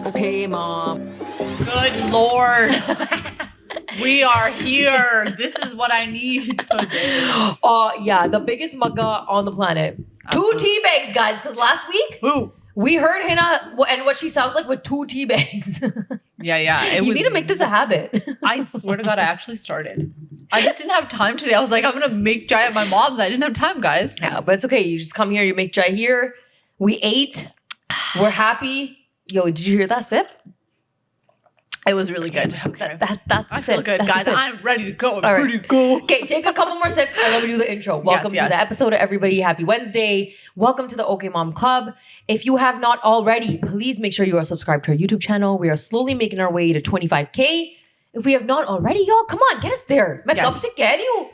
Okay, Mom. Good Lord. We are here. This is what I need today. Yeah, the biggest mugga on the planet. Absolutely. 2 tea bags, guys, because last week Ooh. we heard Hina and what she sounds like with 2 tea bags. Yeah. You need to make this a habit. I swear to God, I actually started. I just didn't have time today. I was like, I'm going to make chai at my mom's. I didn't have time, guys. Yeah, but it's okay. You just come here, you make chai here. We ate. We're happy. Yo, did you hear that sip? It was really good. Okay. That's I feel sip. good, That's the guys. sip. I'm ready to go. I'm All right. ready to go. Okay, take a couple more sips and let me do the intro. Welcome to the episode, everybody. Happy Wednesday. Welcome to the OK Mom Club. If you have not already, please make sure you are subscribed to our YouTube channel. We are slowly making our way to 25K. If we have not already, y'all, come on, get us there. मैं कब से कह रही हूँ?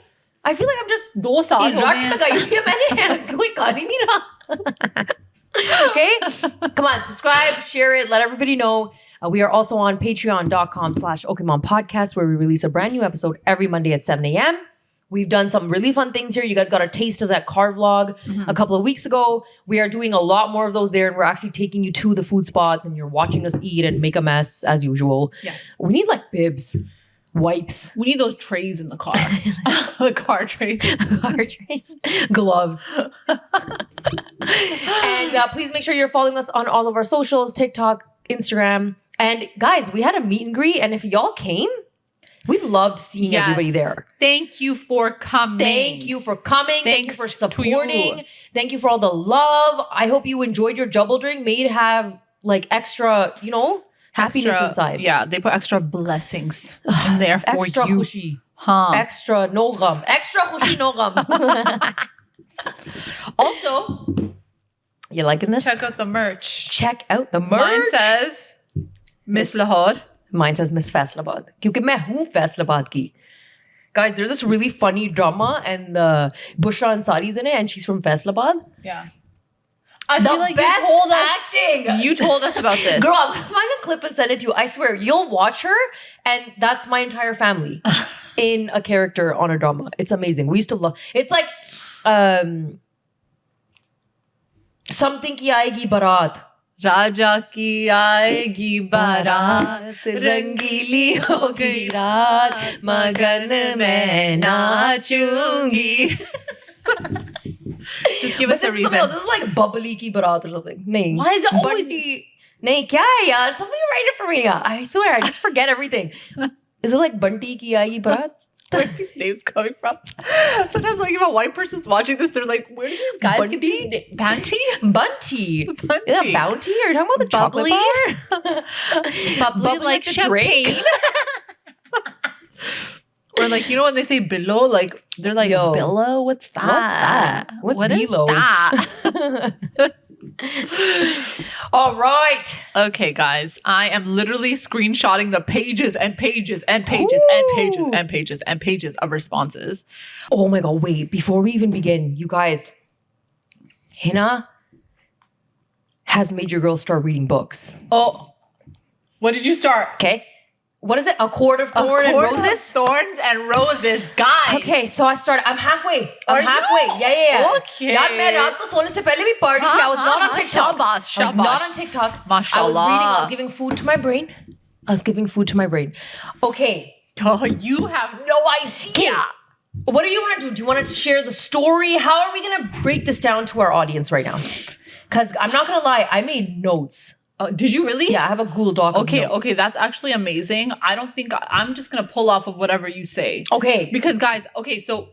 I feel like I'm just 2 साल हो रट गए हैं. लगाई हुई है मैंने. कोई कर ही नहीं रहा. Okay? Come on, subscribe, share it, let everybody know. We are also on patreon.com/OKMomPodcast where we release a brand new episode every Monday at 7 a.m. We've done some really fun things here. You guys got a taste of that car vlog a couple of weeks ago. We are doing a lot more of those there, and we're actually taking you to the food spots, and you're watching us eat and make a mess as usual. Yes. We need like bibs, wipes, We need those trays in the car. The car trays. car trays, gloves. And please make sure you're following us on all of our socials, TikTok, Instagram. And guys, we had a meet and greet, and if y'all came, we loved seeing everybody there. Thank you for coming. Thank you for coming. Thank you Thanks for to supporting. you. Thank you for all the love. I hope you enjoyed your double drink. May it have like extra, happiness Extra- inside. Yeah, they put extra blessings in there for Extra you. khushi. Huh. Extra no gum. Extra khushi no gum. Also, You liking this? check out the merch. Check out the merch. Mine says Miss Lahore. Mine says Miss Faisalabad. क्योंकि मैं हूँ Faisalabad की. Guys, there's this really funny drama and Bushra Ansari's in it and she's from Faisalabad. Yeah. I The feel like best you told us. acting. You told us about this. Girl, I'm gonna find a clip and send it to you. I swear, you'll watch her and that's my entire family in a character on a drama. It's amazing. We used to love. It's like something ki aayegi barat. Raja ki aayegi barat, रंगीली होगी रात मगन मैं नाचूंगी. Just give us a reason. This is like bubbly ki barat or something. नहीं. Why is it always- Bunty. नहीं, क्या है यार? Somebody write it for me. I swear, I just forget everything. Is it like Bunty ki aayegi barat? Where are these names coming from? Sometimes, like, if a white person's watching this, they're like, where do these guys get these names? Banty? Bunty. Bunty. Is that Bounty? Are you talking about the Bubbly? chocolate bar? Bubbly like the champagne. drink? Or like, when they say billow, like, they're like, Yo. billow? What's that? What's What is billow? that? All right. Okay, guys, I am literally screenshotting the pages and pages and pages and pages Ooh. and pages and pages of responses. Oh my God, wait. Before we even begin, you guys, Hina has made your girl start reading books. Oh, what did you start? Okay. What is it? A Court of Thorns and Court of Roses? Thorns and Roses, guys. Okay, so I started. I'm halfway. Are I'm halfway. you? Yeah. Okay. यार मैं रात को सोने से पहले भी पढ़ रही थी. I was not on TikTok. Shabash, I was not shabash. on TikTok. I was Mashallah. reading. I was giving food to my brain. Okay. Oh, you have no idea. What do you want to do? Do you want to share the story? How are we going to break this down to our audience right now? Because I'm not going to lie. I made notes. Did you really? Yeah, I have a Google Doc. Okay, that's actually amazing. I don't think I'm just gonna pull off of whatever you say. Okay. Because guys, okay, so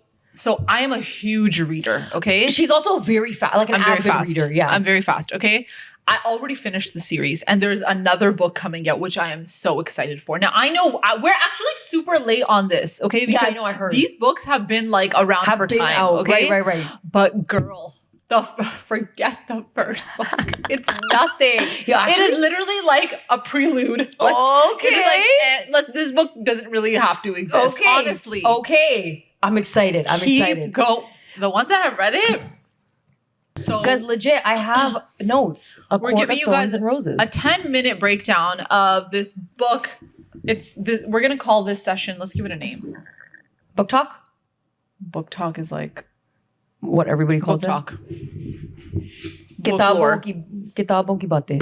I am a huge reader. Okay, She's also very fast, like an I'm very avid fast. reader. Yeah. I'm very fast. Okay, I already finished the series, and there's another book coming out, which I am so excited for. Now I know we're actually super late on this. Okay, Yeah, I because know, I heard. these books have been like around have for been time. out. Okay, Right. But girl. Forget the first book. It's nothing. Yeah, it actually- is literally like a prelude. Like, Okay. it is like, this book doesn't really have to exist. Okay. Honestly. Okay. I'm excited. Go. The ones that have read it. So Because legit, I have notes. we're giving you guys and Roses. a 10-minute breakdown of this book. We're gonna call this session. Let's give it a name. Book talk? Book talk is like What everybody calls book talk. it. किताबों की बातें.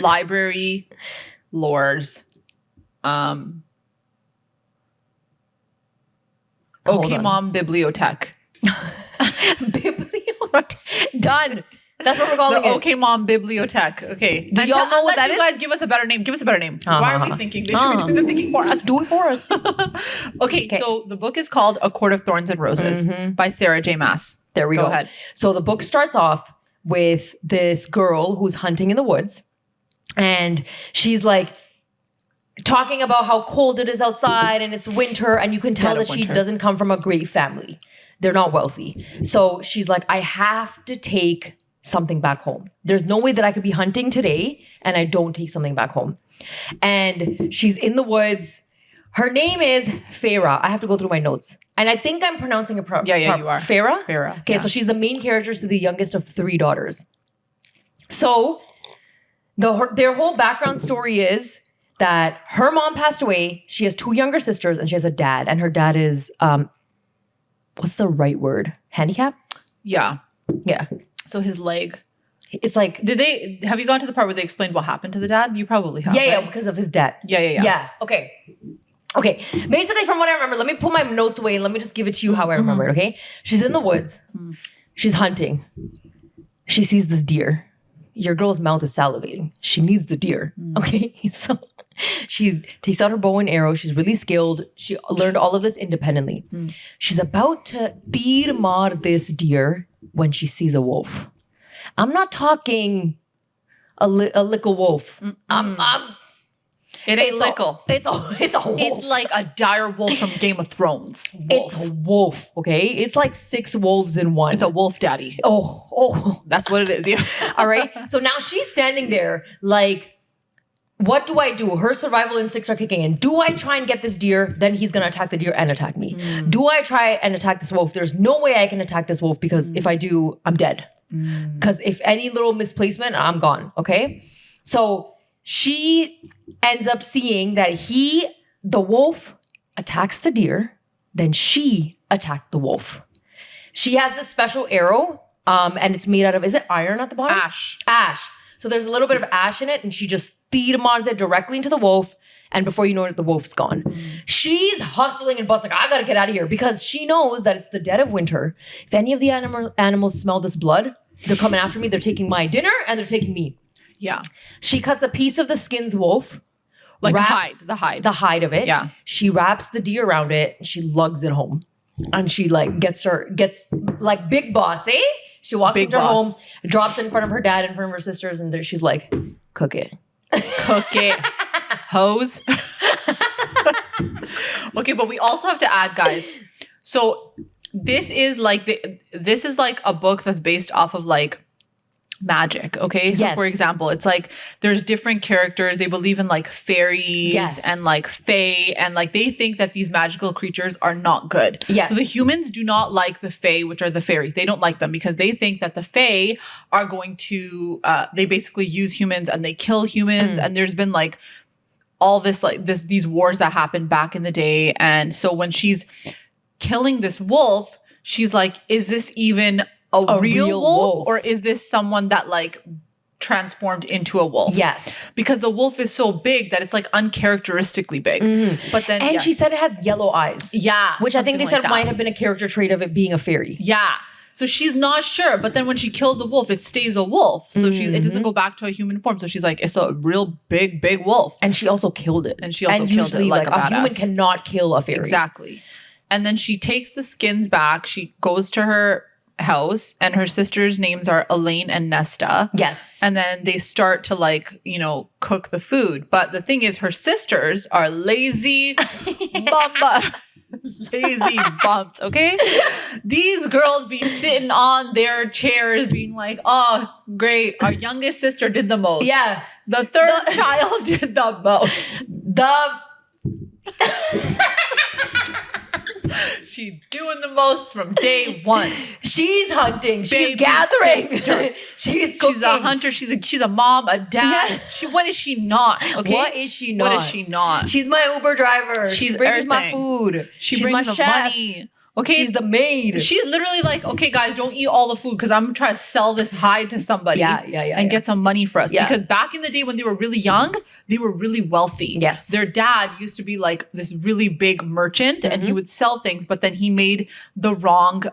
library, lores, Hold Okay on. Mom Bibliothèque. Done. That's what we're calling The it. Okay Mom Bibliothèque. Okay. Do y'all know what that you is? guys give us a better name. Give us a better name. Why are we thinking? They should be doing the thinking for us. Do it for us. Okay, so the book is called A Court of Thorns and Roses by Sarah J. Maas. There we go. Go ahead. So the book starts off with this girl who's hunting in the woods, and she's like talking about how cold it is outside and it's winter, and you can tell Dead of that she winter. doesn't come from a great family. They're not wealthy. So she's like, I have to take something back home. There's no way that I could be hunting today and I don't take something back home. And she's in the woods. Her name is Farah. I have to go through my notes. And I think I'm pronouncing it properly. Yeah, you are. Farah? Farah. Okay, yeah. so she's the main character. She's the youngest of 3 daughters. So their whole background story is that her mom passed away. She has 2 younger sisters and she has a dad. And her dad is, what's the right word? Handicap? Yeah. Yeah. So his leg. It's like, Have you gone to the part where they explained what happened to the dad? You probably have. yeah, right? because of his debt. Yeah. Yeah. Okay. Basically, from what I remember, let me pull my notes away and let me just give it to you how I remember it, okay? She's in the woods. She's hunting. She sees this deer. Your girl's mouth is salivating. She needs the deer, okay? So she takes out her bow and arrow. She's really skilled. She learned all of this independently. She's about to tirmar this deer when she sees a wolf. I'm not talking a little wolf. It ain't lickle. It's a wolf. It's like a dire wolf from Game of Thrones. It's a wolf, okay? It's like 6 wolves in one. It's a wolf daddy. Oh. That's what it is. Yeah. All right. So now she's standing there like, what do I do? Her survival instincts are kicking in. Do I try and get this deer? Then he's going to attack the deer and attack me. Do I try and attack this wolf? There's no way I can attack this wolf because if I do, I'm dead. Because if any little misplacement, I'm gone. Okay. So she ends up seeing that the wolf attacks the deer. Then she attacked the wolf. She has this special arrow and it's made out of, is it iron at the bottom? Ash. So there's a little bit of ash in it and she just tirmars it directly into the wolf. And before you know it, the wolf's gone. She's hustling and bustling. I gotta get out of here because she knows that it's the dead of winter. If any of the animals smell this blood, they're coming after me. They're taking my dinner and they're taking me. Yeah. She cuts a piece of the skin's wolf. Like wraps the hide. The hide of it. Yeah. She wraps the deer around it. And she lugs it home. And she like gets like big boss, eh? She walks Big into her boss. home, drops it in front of her dad, in front of her sisters, and she's like, cook it. Cook it. Hose. Okay, but we also have to add, guys. So this is like a book that's based off of like magic. Okay. So Yes. for example, it's like there's different characters. They believe in like fairies Yes. and like fae, and like they think that these magical creatures are not good. Yes. So the humans do not like the fae, which are the fairies. They don't like them because they think that the fae are going to they basically use humans and they kill humans. And there's been like all this like these wars that happened back in the day. And so when she's killing this wolf, she's like, is this even a real wolf? Or is this someone that like transformed into a wolf? Yes. Because the wolf is so big that it's like uncharacteristically big. But then And she said it had yellow eyes. yeah, Which I think something they like said that. might have been a character trait of it being a fairy. Yeah. So she's not sure, but then when she kills a wolf, it stays a wolf. So it doesn't go back to a human form. So she's like, it's a real big wolf. And she also killed it. And she also killed it usually, like a a human badass. cannot kill a fairy. Exactly. And then she takes the skins back. She goes to her house and her sisters' names are Elaine and Nesta. Yes. And then they start to like, cook the food. But the thing is her sisters are lazy lazy bumps, okay? These girls be sitting on their chairs being like, oh, great. Our youngest sister did the most. Yeah. The third child did the most. She's doing the most from day one. She's hunting. She's Baby gathering. sister. She's cooking. She's a hunter. She's a mom, a dad. Yeah. What is she not? Okay. What is she not? What is she not? She's my Uber driver. She's She brings my everything. food. She She's brings my the chef. money. Okay. She's the maid. She's literally like, okay, guys, don't eat all the food because I'm trying to sell this hide to somebody and get some money for us. Yeah. Because back in the day when they were really young, they were really wealthy. Yes. Their dad used to be like this really big merchant and he would sell things, but then he made the wrong,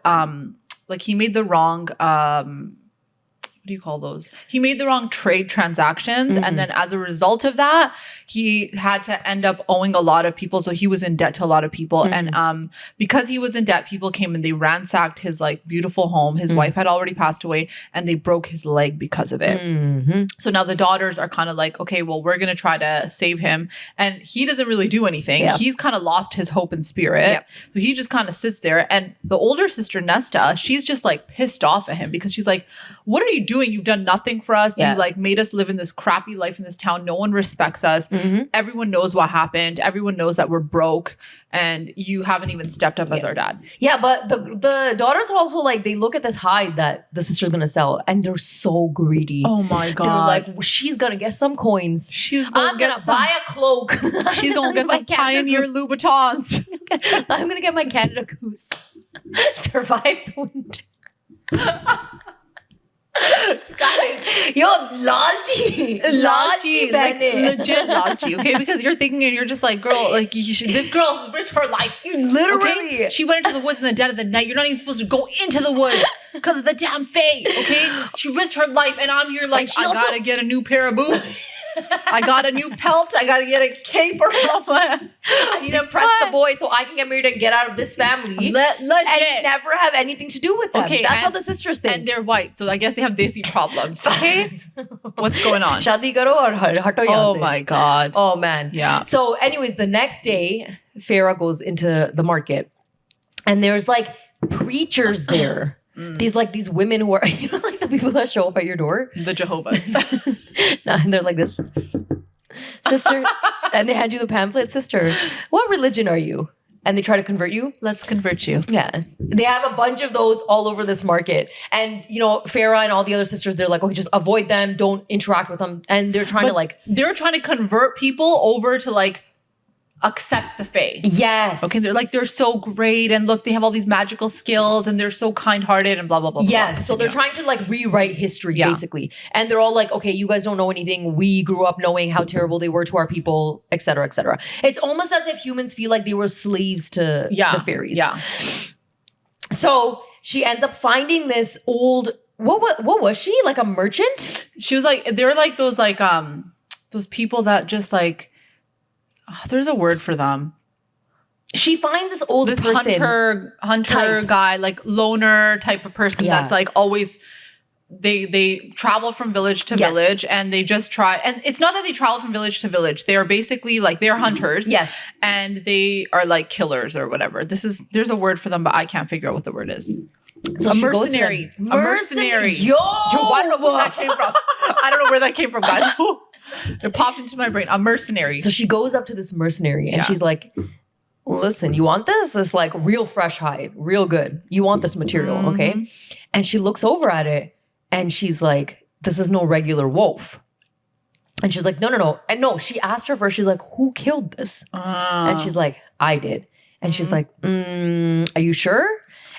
what do you call those? He made the wrong trade transactions. And then as a result of that, he had to end up owing a lot of people. So he was in debt to a lot of people. And because he was in debt, people came and they ransacked his like beautiful home. His wife had already passed away and they broke his leg because of it. So now the daughters are kind of like, okay, well, we're going to try to save him. And he doesn't really do anything. Yep. He's kind of lost his hope and spirit. Yep. So he just kind of sits there. And the older sister, Nesta, she's just like pissed off at him because she's like, what are you doing? You've done nothing for us. You like made us live in this crappy life in this town. No one respects us. Everyone knows what happened. Everyone knows that we're broke and you haven't even stepped up as our dad. Yeah, but the daughters are also like, they look at this hide that the sister's gonna sell and they're so greedy. Oh my God. They're like, she's gonna get some coins. I'm gonna buy a cloak. She's gonna get some Pioneer Louboutins. I'm gonna get my Canada Goose. Survive the winter. Guys, yo, lalchi, like legit lalchi, okay? Because you're thinking and you're just like, girl, like this girl risked her life. Literally, okay? She went into the woods in the dead of the night. You're not even supposed to go into the woods because of the damn fae, okay? She risked her life, and I'm here like, I gotta get a new pair of boots. I got a new pelt. I gotta get a cape or something. I need to impress the boy so I can get married and get out of this family. Legit. And never have anything to do with them. Okay, that's how the sisters think. And they're white, so I guess they have desi problems. Okay, what's going on? Shadi karo aur hato yahan Oh se. my God. Oh man. Yeah. So, anyways, the next day, Farah goes into the market, and there's like preachers there. These women who are, you know, like the people that show up at your door, the Jehovah's. No, and they're like this, sister, and they hand you the pamphlet, sister, what religion are you? And they try to convert you. Let's convert you. Yeah, they have a bunch of those all over this market, and you know, Farah and all the other sisters, they're like, okay, just avoid them, don't interact with them, and they're trying to convert people over to like accept the fae. Yes. Okay, they're so great, and look, they have all these magical skills, and they're so kind-hearted, and blah blah blah. Yes, blah. so they're trying to like rewrite history basically, and they're all like, okay, you guys don't know anything. We grew up knowing how terrible they were to our people, etc., etc. It's almost as if humans feel like they were slaves to the fairies. Yeah. So she ends up finding this old. What was she, like a merchant? She was like, they're like those people that just like. Oh, there's a word for them. She finds this old person, hunter guy, like loner type of person that's like always they travel from village to village, and they just try, and it's not that they travel from village to village. They are basically like, they're hunters. Yes. And they are like killers or whatever. There's a word for them, but I can't figure out what the word is. So a mercenary. A mercenary. Yo, I don't know where that came from. I don't know where that came from, guys. It popped into my brain. A mercenary. So she goes up to this mercenary and she's like, listen, you want this? It's like real fresh hide, real good. You want this material, okay? And she looks over at it and she's like, this is no regular wolf. And she's like, no. And no, she asked her first, she's like, who killed this? And she's like, I did. And she's like, are you sure?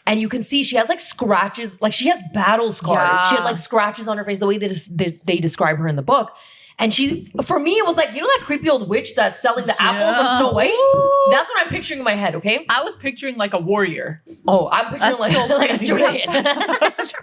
And you can see she has like scratches, like she has battle scars. Yeah. She had like scratches on her face, the way they describe her in the book. And for me, it was like, you know that creepy old witch that's selling the apple from Snow White? Ooh. That's what I'm picturing in my head, okay? I was picturing like a warrior. Oh, I'm picturing like a giant.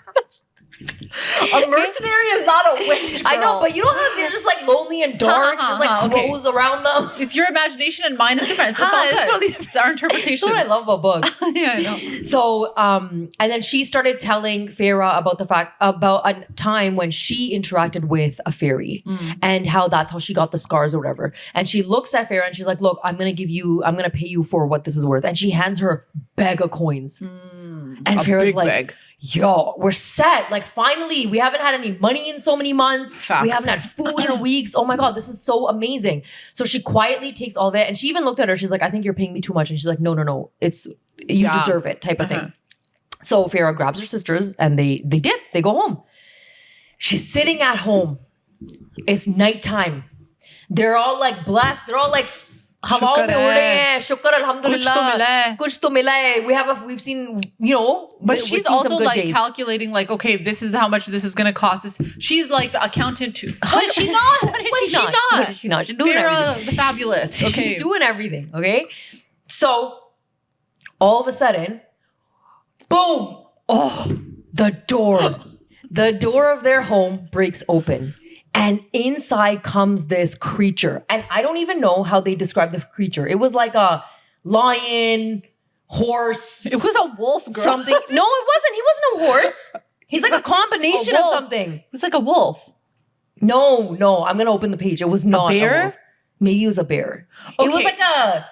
A mercenary is not a witch, girl. I know, but you know how they're just like lonely and dark? There's like crows around them. It's your imagination and mine is different. It's all good. It's totally different. It's our interpretation. That's what I love about books. Yeah, I know. So, and then she started telling Farah about a time when she interacted with a fairy and how that's how she got the scars or whatever. And she looks at Farah and she's like, look, I'm going to pay you for what this is worth. And she hands her a bag of coins. And Farah's like, bag. Yo, we're set. Like, finally, we haven't had any money in so many months. Facts. We haven't had food in weeks. Oh my God, this is so amazing. So she quietly takes all of it. And she even looked at her. She's like, I think you're paying me too much. And she's like, no. You deserve it type of thing. So Farah grabs her sisters and they dip. They go home. She's sitting at home. It's nighttime. They're all like blessed. They're all like हवाओं में उड़ रहे हैं शुक्र अल्हम्दुलिल्लाह कुछ तो मिला कुछ तो मिला है we've seen but she's also like calculating like okay this is how much this is going to cost us. She's like the accountant too. What is she not? She's doing Farrah, everything. the fabulous. Okay. She's doing everything. Okay, so all of a sudden, boom! Oh, the door of their home breaks open. And inside comes this creature. And I don't even know how they describe the creature. It was like a lion, horse. It was a wolf, girl. Something. No, it wasn't. He wasn't a horse. He's like a combination of something. It was like a wolf. No. I'm going to open the page. It was not a bear. A wolf. Maybe it was a bear. Okay. It was like a...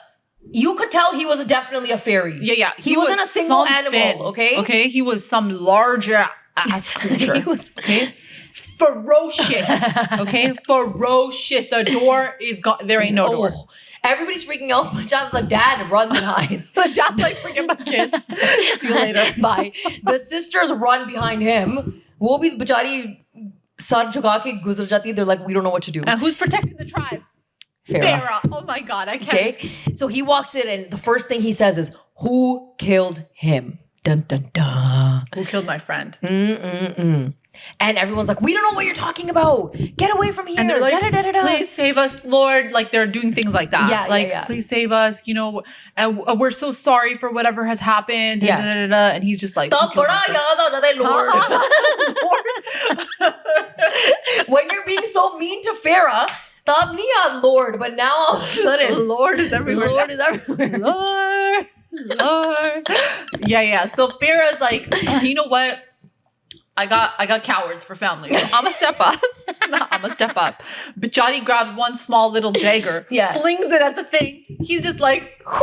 You could tell he was definitely a fairy. Yeah. He wasn't a single animal, okay? Okay, he was some larger ass creature. Okay? Ferocious. Okay? Ferocious. The door is gone. There ain't no door. Everybody's freaking out. The dad runs and hides. The dad's like, forget my kids. See you later. Bye. The sisters run behind him. वो भी बेचारी sir झुका के गुजर जाती. They're like, we don't know what to do. And who's protecting the tribe? Farrah. Oh my God, I can't. Okay. So he walks in and the first thing he says is, who killed him? Dun, dun, dun. Who killed my friend? And everyone's like, we don't know what you're talking about. Get away from here. And they're like, please save us, Lord. Like they're doing things like that. Yeah, please save us, you know, and we're so sorry for whatever has happened. Yeah. And he's just like, Lord. When you're being so mean to Farrah, tab nahi yaad Lord, but now all of a sudden, Lord is everywhere. Lord. Yeah. So Farrah's like, you know what? I got cowards for family. So I'm a step up. Bichari grabbed one small little dagger, flings it at the thing. He's just like, whoo.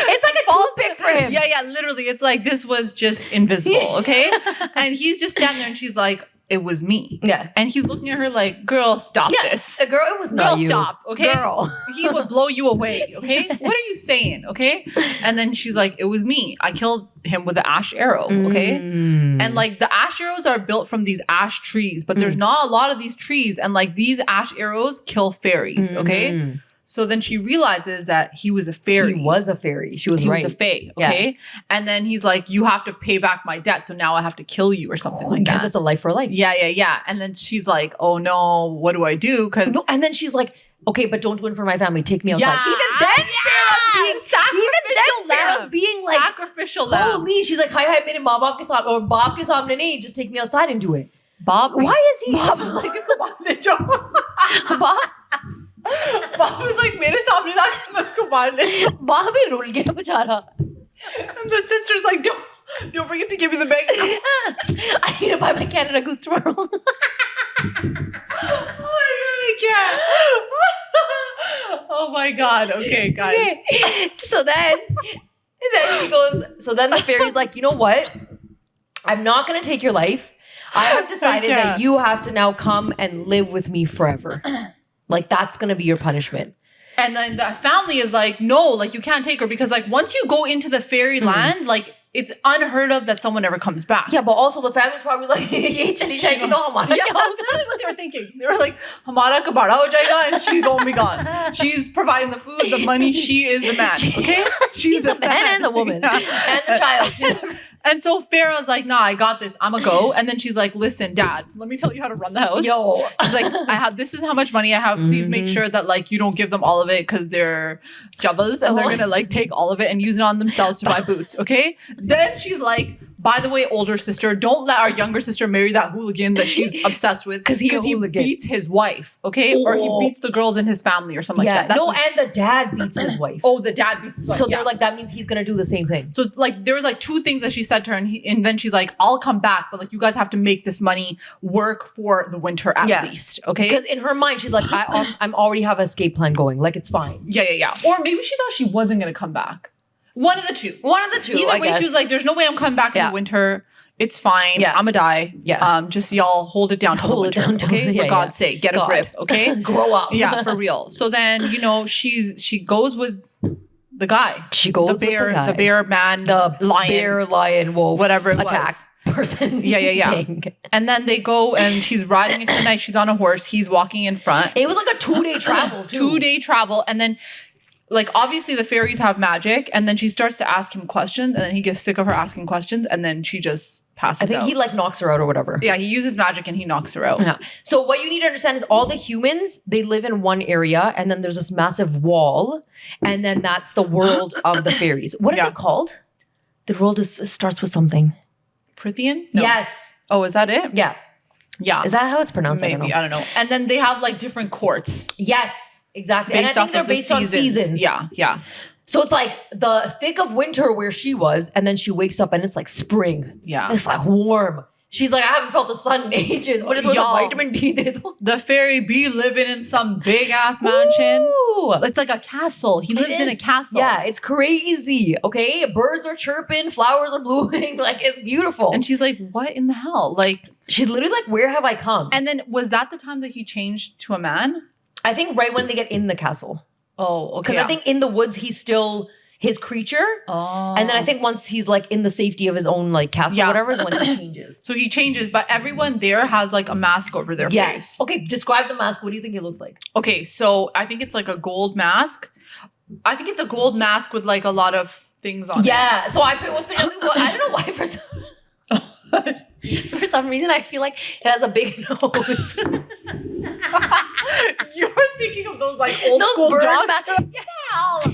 It's like a toothpick for him. Yeah, literally. It's like this was just invisible, okay? And he's just standing there and she's like, it was me. Yeah. And he's looking at her like, girl, stop this. Girl, it was not you. Girl, stop, okay? Girl. He would blow you away, okay? What are you saying, okay? And then she's like, it was me. I killed him with the ash arrow, okay? And like the ash arrows are built from these ash trees, but there's not a lot of these trees. And like these ash arrows kill fairies, okay? So then she realizes that he was a fairy. He was a fairy. She was He right. was a fae, okay? Yeah. And then he's like, you have to pay back my debt, so now I have to kill you or something like that. Because it's a life for life. Yeah. And then she's like, oh no, what do I do? No, and then she's like, okay, but don't do it for my family. Take me outside. Yeah. Even then, Farrah's being like, sacrificial lamb. Holy, she's like, hi, मेरे माँ बाप के साथ और बाप के सामने नहीं, just take me outside and do it. Bob, why is he? Bob is like, इसको बांध ले जाओ. Bob was like, मेरे सामने ना कर उसको बांध ले. बाप भी रुल गया बेचारा. And the sister's like, don't forget to give me the bank. I need to buy my Canada Goose tomorrow. Oh my God, I can't. Oh my God. Okay, guys. Okay. So then he goes, so then the fairy's like, you know what? I'm not going to take your life. I have decided that you have to now come and live with me forever. Like, that's going to be your punishment. And then the family is like, no, like you can't take her because like once you go into the fairy land, like it's unheard of that someone ever comes back. Yeah, but also the family's probably like, ye chali jayegi to hamara yeah, that's literally what they were thinking. They were like, hamara ka bada ho jayega and she's gonna be gone. She's providing the food, the money, she is the man, okay? She's the man and the woman. And the child. And so Farrah's like, nah, I got this. I'm gonna go. And then she's like, listen, Dad, let me tell you how to run the house. Yo. She's like, this is how much money I have. Please make sure that like you don't give them all of it because they're jabals and they're gonna like take all of it and use it on themselves to buy boots. Okay? Then she's like, by the way, older sister, don't let our younger sister marry that hooligan that she's obsessed with because he beats his wife, okay? Or he beats the girls in his family or something like that. That's and the dad beats his wife. Oh, the dad beats his wife. So they're like, that means he's gonna do the same thing. So like there was like two things that she said to her, and then she's like, I'll come back, but like you guys have to make this money work for the winter at least, okay? Because in her mind, she's like, I'm already have an escape plan going. Like it's fine. Yeah. Or maybe she thought she wasn't gonna come back. One of the two. Either way, she was like, there's no way I'm coming back in the winter. It's fine. Yeah. I'm gonna die. Yeah. Just y'all hold it down till the winter. Okay? For God's sake. Get a grip. Okay? Grow up. Yeah, for real. So then, you know, she goes with the guy. She goes with the guy. The bear man, the lion. Bear, lion, wolf. Whatever it attack. was. person. Yeah. thing. And then they go and she's riding into the night. She's on a horse. He's walking in front. It was like a 2-day travel too. 2-day travel. And then like obviously the fairies have magic, and then she starts to ask him questions, and then he gets sick of her asking questions, and then she just passes out. I think he like knocks her out or whatever. Yeah, he uses magic and he knocks her out. Yeah. So what you need to understand is all the humans, they live in one area, and then there's this massive wall, and then that's the world of the fairies. What is it called? The world starts with something. Prithian? No. Yes. Oh, is that it? Yeah. Yeah. Is that how it's pronounced? Maybe. I don't know. And then they have like different courts. Yes. Exactly. And I think they're based on seasons. Yeah. So it's like the thick of winter where she was, and then she wakes up and it's like spring. Yeah. It's like warm. She's like, I haven't felt the sun in ages. What is the vitamin D? The fairy be living in some big ass mansion. Ooh. It's like a castle. He lives in a castle. Yeah, it's crazy. Okay. Birds are chirping, flowers are blooming. Like, it's beautiful. And she's like, what in the hell? Like, she's literally like, where have I come? And then was that the time that he changed to a man? I think right when they get in the castle. Oh, okay. Because I think in the woods, he's still his creature. Oh. And then I think once he's like in the safety of his own like castle or whatever is when he changes. So he changes, but everyone there has like a mask over their face. Okay, describe the mask. What do you think it looks like? Okay, so I think it's like a gold mask. I think it's a gold mask with like a lot of things on it. Yeah. So I was I don't know why for some reason I feel like it has a big nose. You're thinking of those like old school doctors.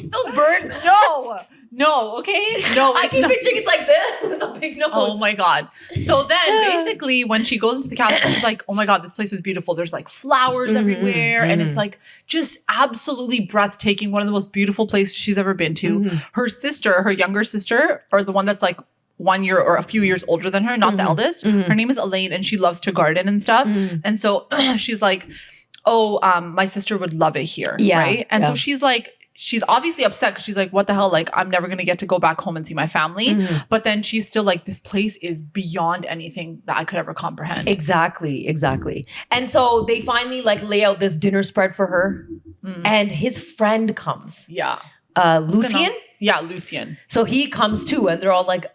Those bird masks. No, okay? No. I keep picturing it's like this with a big nose. Oh my God. So then basically when she goes into the castle, she's like, oh my God, this place is beautiful. There's like flowers everywhere. And it's like just absolutely breathtaking. One of the most beautiful places she's ever been to. Her sister, her younger sister, or the one that's like 1 year or a few years older than her, not the eldest. Her name is Elaine, and she loves to garden and stuff. And so she's like, oh, my sister would love it here. Yeah, right. And so she's like, she's obviously upset because she's like, what the hell? Like, I'm never going to get to go back home and see my family. But then she's still like, this place is beyond anything that I could ever comprehend. Exactly. And so they finally like lay out this dinner spread for her. And his friend comes. Yeah. Lucian? Yeah, Lucian. So he comes too, and they're all like,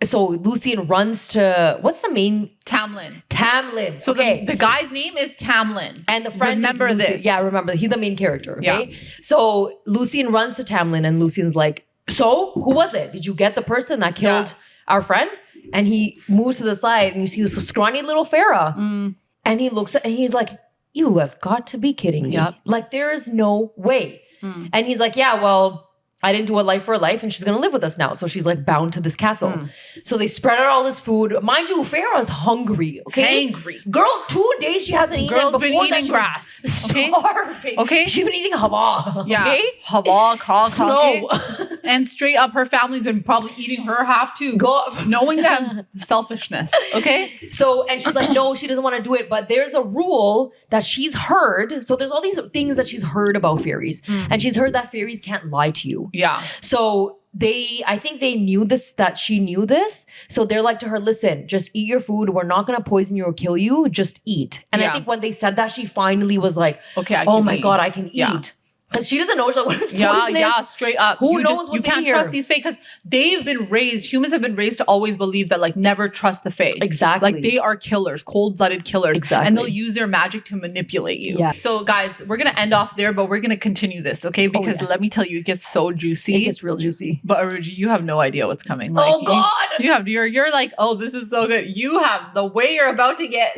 so Lucian runs to, what's the main? Tamlin. So okay. the guy's name is Tamlin. And the friend remember is Lucian. this. Yeah, remember. He's the main character. Okay. Yeah. So Lucian runs to Tamlin, and Lucian's like, so who was it? Did you get the person that killed our friend? And he moves to the side, and you see this scrawny little Farah. And he looks at, and he's like, you have got to be kidding me. Yep. Like, there is no way. And he's like, yeah, well, I didn't do a life for a life, and she's going to live with us now. So she's like bound to this castle. So they spread out all this food. Mind you, Farah's hungry, okay? Hangry. Girl, 2 days she hasn't eaten. Girl's Before been eating grass. Starving. Okay. She's been eating hava. Yeah. Okay? Hava, Snow. And straight up, her family's been probably eating her half too. Knowing them selfishness. Okay. So, and she's like, no, she doesn't want to do it. But there's a rule that she's heard. So there's all these things that she's heard about fairies. And she's heard that fairies can't lie to you. Yeah. So I think they knew this, that she knew this. So they're like to her, listen, just eat your food. We're not going to poison you or kill you. Just eat. And I think when they said that, she finally was like, okay, oh my God, I can eat. Because she doesn't know. She's like, what is poisonous? Yeah, straight up. Who knows what's you can't in trust here? these fae because humans have been raised to always believe that like never trust the fae. Exactly. Like they are killers, cold-blooded killers. Exactly. And they'll use their magic to manipulate you. Yeah. So guys, we're going to end off there, but we're going to continue this, okay? Because let me tell you, it gets so juicy. It gets real juicy. But Aruji, you have no idea what's coming. Like, oh God. You're like, oh, this is so good. You have the way you're about to get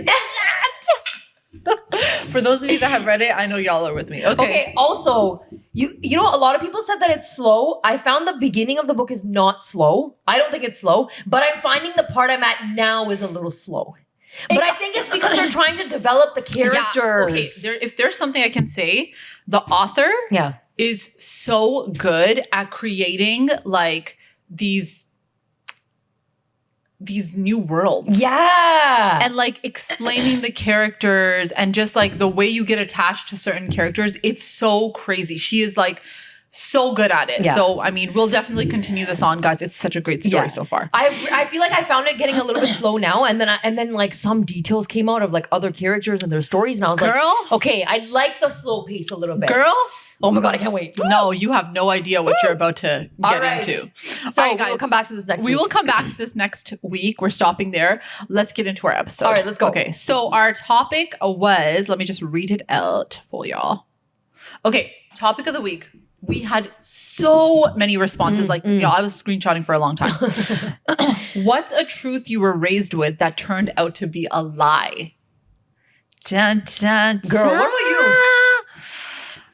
For those of you that have read it, I know y'all are with me. Okay. Also, you know, a lot of people said that it's slow. I found the beginning of the book is not slow. I don't think it's slow, but I'm finding the part I'm at now is a little slow. But I think it's because they're trying to develop the characters. Okay. If there's something I can say, the author is so good at creating like these new worlds. Yeah. And like explaining the characters and just like the way you get attached to certain characters. It's so crazy. She is like so good at it. Yeah. So, I mean, we'll definitely continue this on, guys. It's such a great story so far. I feel like I found it getting a little bit slow now, and then like some details came out of like other characters and their stories, and I was like, okay, I like the slow pace a little bit. Girl. Oh my God, I can't wait. No, you have no idea what you're about to get into. So guys, we'll come back to this next week. We will come back to this next week. We're stopping there. Let's get into our episode. All right, let's go. Okay, so our topic was, let me just read it out for y'all. Okay, topic of the week. We had so many responses. I was screenshotting for a long time. What's a truth you were raised with that turned out to be a lie? Dun, dun, dun. Girl, what about you?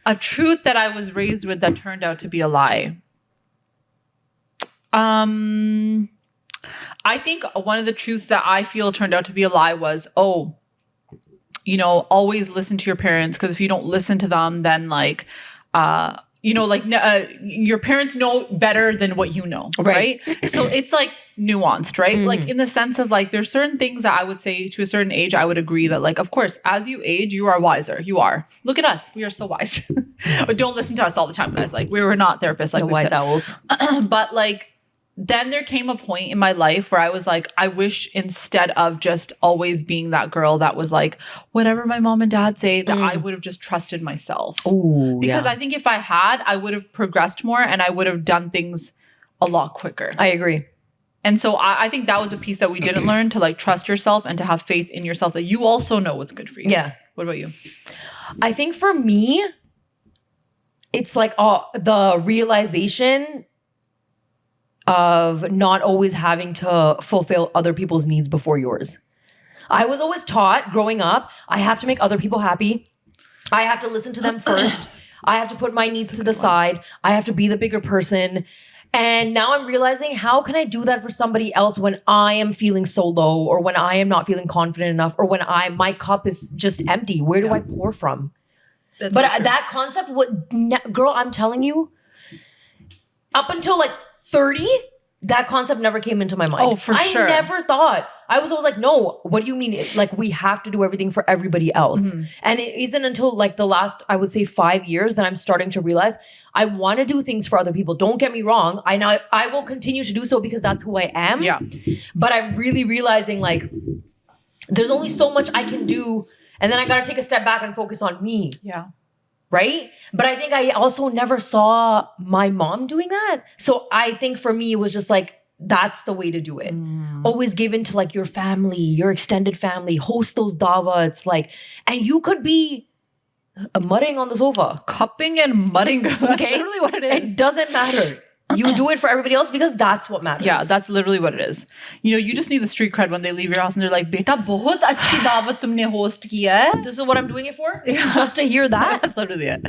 A truth that I was raised with that turned out to be a lie. I think one of the truths that I feel turned out to be a lie was, always listen to your parents, because if you don't listen to them, then your parents know better than what you know, right? So it's like nuanced, right? Like in the sense of like, there's certain things that I would say to a certain age, I would agree that like, of course, as you age, you are wiser. You are. Look at us. We are so wise. But don't listen to us all the time, guys. Like we were not therapists. Like the wise owls. But like, then there came a point in my life where I was like, I wish instead of just always being that girl that was like, whatever my mom and dad say, that I would have just trusted myself. Ooh, because I think if I had, I would have progressed more and I would have done things a lot quicker. I agree. And so I think that was a piece that we didn't learn, to like trust yourself and to have faith in yourself that you also know what's good for you. Yeah. What about you? I think for me, it's like the realization of not always having to fulfill other people's needs before yours. I was always taught growing up, I have to make other people happy. I have to listen to them first. I have to put my needs to the side. I have to be the bigger person. And now I'm realizing, how can I do that for somebody else when I am feeling so low, or when I am not feeling confident enough, or when my cup is just empty? Where do I pour from? That's but so true. that concept, girl, I'm telling you, up until like 30, that concept never came into my mind. Oh, for sure. I never thought. I was always like, no, what do you mean? Like, we have to do everything for everybody else. And it isn't until like the last, I would say 5 years, that I'm starting to realize I want to do things for other people. Don't get me wrong. I will continue to do so because that's who I am. Yeah. But I'm really realizing like, there's only so much I can do. And then I got to take a step back and focus on me. Yeah. Right? But I think I also never saw my mom doing that. So I think for me, it was just like, that's the way to do it. Always give in to like your family, your extended family, host those dava. It's like, and you could be mudding on the sofa. Cupping and mudding. Okay? Literally what it is. It doesn't matter. You do it for everybody else because that's what matters. Yeah, that's literally what it is. You just need the street cred when they leave your house and they're like, "Beta, bahut achhi dawat tumne host kiya hai." This is what I'm doing it for? Just to hear that? That's literally it.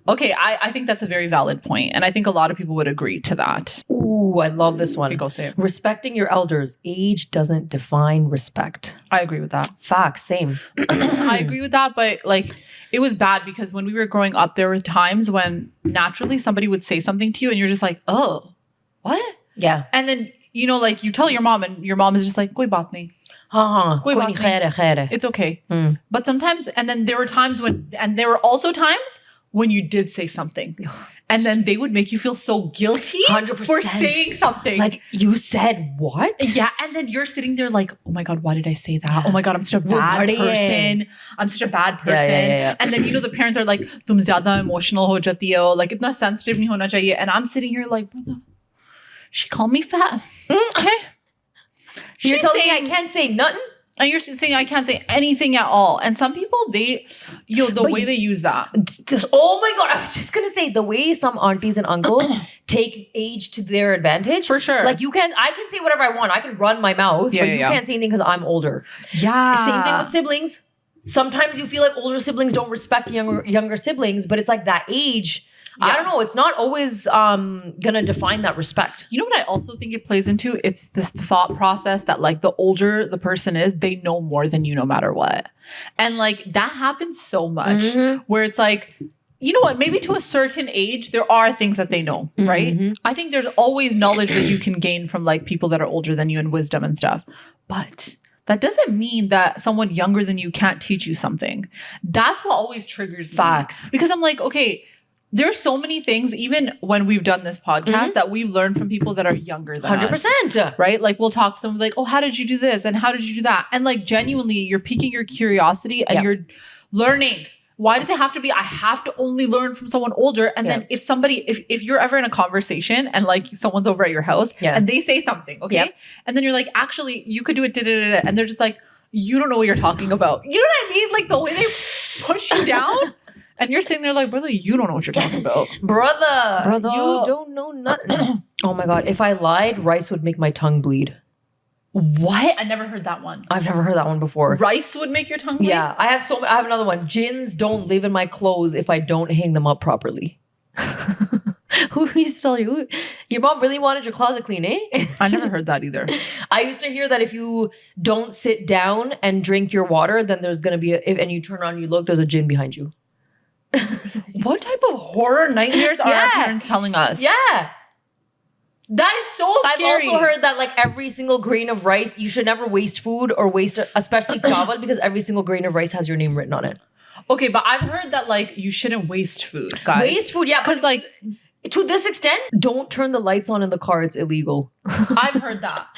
Okay, I think that's a very valid point, and I think a lot of people would agree to that. Ooh, I love this one. Okay, go say it. Respecting your elders. Age doesn't define respect. I agree with that. Facts, same. I agree with that, but like, it was bad because when we were growing up, there were times when naturally somebody would say something to you and you're just like, oh, what? Yeah. And then, like you tell your mom and your mom is just like, koi baat nahi. Koi nahi, khair hai, khair hai. It's okay. But sometimes, and then there were times there were also times when you did say something. And then they would make you feel so guilty 100%. for saying something. Like, you said what? Yeah. And then you're sitting there like, oh my God, why did I say that? Oh my God, I'm such a bad person. I'm such a bad person. Yeah. And then, the parents are like, tum zyada emotional ho jati ho. Like, itna sensitive nahi hona chahiye. And I'm sitting here like, brother, she called me fat. Okay. You're telling me I can't say nothing? And you're saying I can't say anything at all. And some people, the way they use that. Oh my God. I was just going to say, the way some aunties and uncles take age to their advantage. For sure. Like I can say whatever I want. I can run my mouth, but you can't say anything because I'm older. Yeah. Same thing with siblings. Sometimes you feel like older siblings don't respect younger siblings, but it's like that age. Yeah. I don't know. It's not always gonna define that respect. You know what I also think it plays into? It's this thought process that like the older the person is, they know more than you no matter what. And like that happens so much where it's like, you know what, maybe to a certain age, there are things that they know, right? I think there's always knowledge that you can gain from like people that are older than you and wisdom and stuff. But that doesn't mean that someone younger than you can't teach you something. That's what always triggers me. Facts. Because I'm like, okay, there's so many things, even when we've done this podcast, that we've learned from people that are younger than 100%. us, right? Like we'll talk to someone like, oh, how did you do this? And how did you do that? And like genuinely, you're piquing your curiosity and you're learning. Why does it have to be, I have to only learn from someone older? And then if somebody, if you're ever in a conversation and like someone's over at your house and they say something, okay? And then you're like, actually, you could do it, and they're just like, you don't know what you're talking about. You know what I mean? Like the way they push you down. And you're sitting there like, brother, you don't know what you're talking about. Brother, you don't know nothing. Oh my God. If I lied, rice would make my tongue bleed. What? I never heard that one. I've never heard that one before. Rice would make your tongue bleed? Yeah. I have another one. Gins don't live in my clothes if I don't hang them up properly. Who used to tell you? Your mom really wanted your closet clean, eh? I never heard that either. I used to hear that if you don't sit down and drink your water, then there's going to be and you turn around, you look, there's a gin behind you. What type of horror nightmares are our parents telling us? Yeah. That is so scary. I've also heard that like every single grain of rice, you should never waste food or waste, especially chawal, because every single grain of rice has your name written on it. Okay, but I've heard that like you shouldn't waste food, guys. Waste food, yeah. Because like to this extent, don't turn the lights on in the car. It's illegal. I've heard that.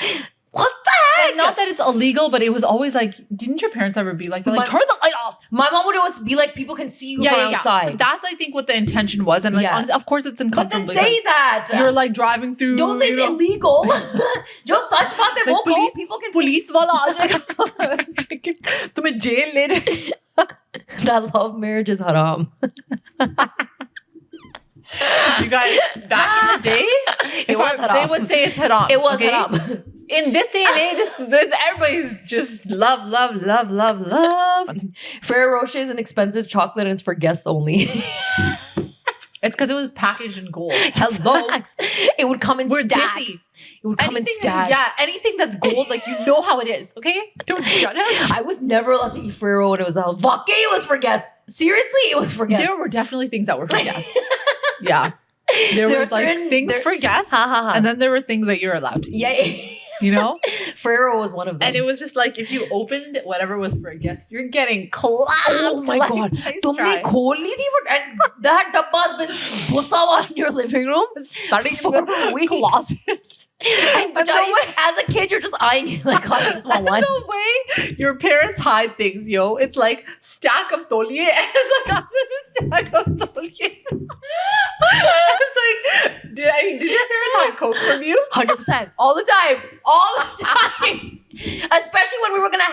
What the heck? And not that it's illegal, but it was always like, didn't your parents ever be like, turn the light off? My mom would always be like, people can see you from outside. So that's, I think, what the intention was. And like, honestly, of course, it's uncomfortable. But then say that. You're like driving through. Don't say it's illegal. Jo sach baat hai, wo kaho, people can police wala aa jayega. Tumhe jail le jayega. That love marriage is haram. You guys, back in the day, they would say it's haram. It was haram. In this day and age, everybody's just love. Ferrero Rocher is an expensive chocolate and it's for guests only. It's because it was packaged in gold. Hello. It would come in stacks. Dizzy. It would come in stacks. Yeah, anything that's gold, like you know how it is, okay? Don't judge us. I was never allowed to eat Ferrero when it was a vodka. It was for guests. Seriously, it was for guests. There were definitely things that were for guests. Yeah. There was like things for guests, and then there were things that you're allowed to eat. Yeah. You know? Ferrero was one of them. And it was just like, if you opened whatever was for a guest, you're getting clapped. Oh my God. Tumne khol li thi, and that dabba's been busawa in your living room starting for in weeks. Closet. And as a kid, you're just eyeing it like, I just want one. The way your parents hide things, yo, it's like stack of toliye. It's like under the stack of toliye. It's like, did your parents hide Coke from you? 100%. All the time. Especially when we were gonna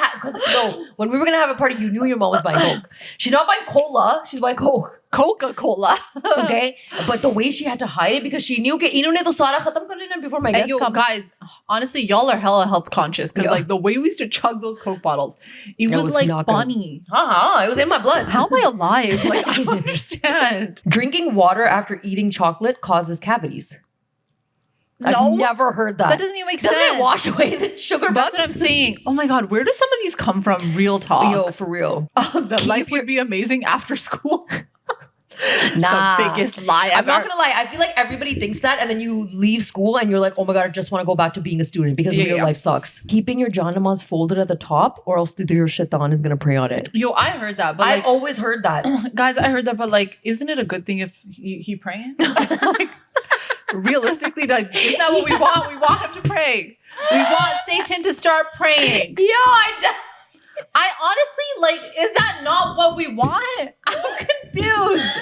have a party, you knew your mom was buying Coke. She's not buying cola, she's buying Coke. Coca-Cola. Okay? But the way she had to hide it, because she knew that inone to sara khatam kar lena before my guests come. Guys, honestly, y'all are hella health conscious, because like the way we used to chug those Coke bottles, it was like funny. It was in my blood. How am I alive? Like, I don't understand. Drinking water after eating chocolate causes cavities. No, I've never heard that. That doesn't even make sense. Doesn't it wash away the sugar? That's what I'm saying. Oh my God, where do some of these come from? Real talk. Yo, for real. That life would be amazing after school. Nah. The biggest lie ever. I'm not gonna lie. I feel like everybody thinks that, and then you leave school and you're like, oh my God, I just want to go back to being a student because real life sucks. Keeping your janamas folded at the top, or else your shaitan is gonna prey on it. Yo, I heard that, but I've always heard that. Guys, I heard that, but like, isn't it a good thing if he praying? Like, realistically, like, isn't that what we want? We want him to pray. We want Satan to start praying. Yo, I honestly, like, is that not what we want? I'm confused.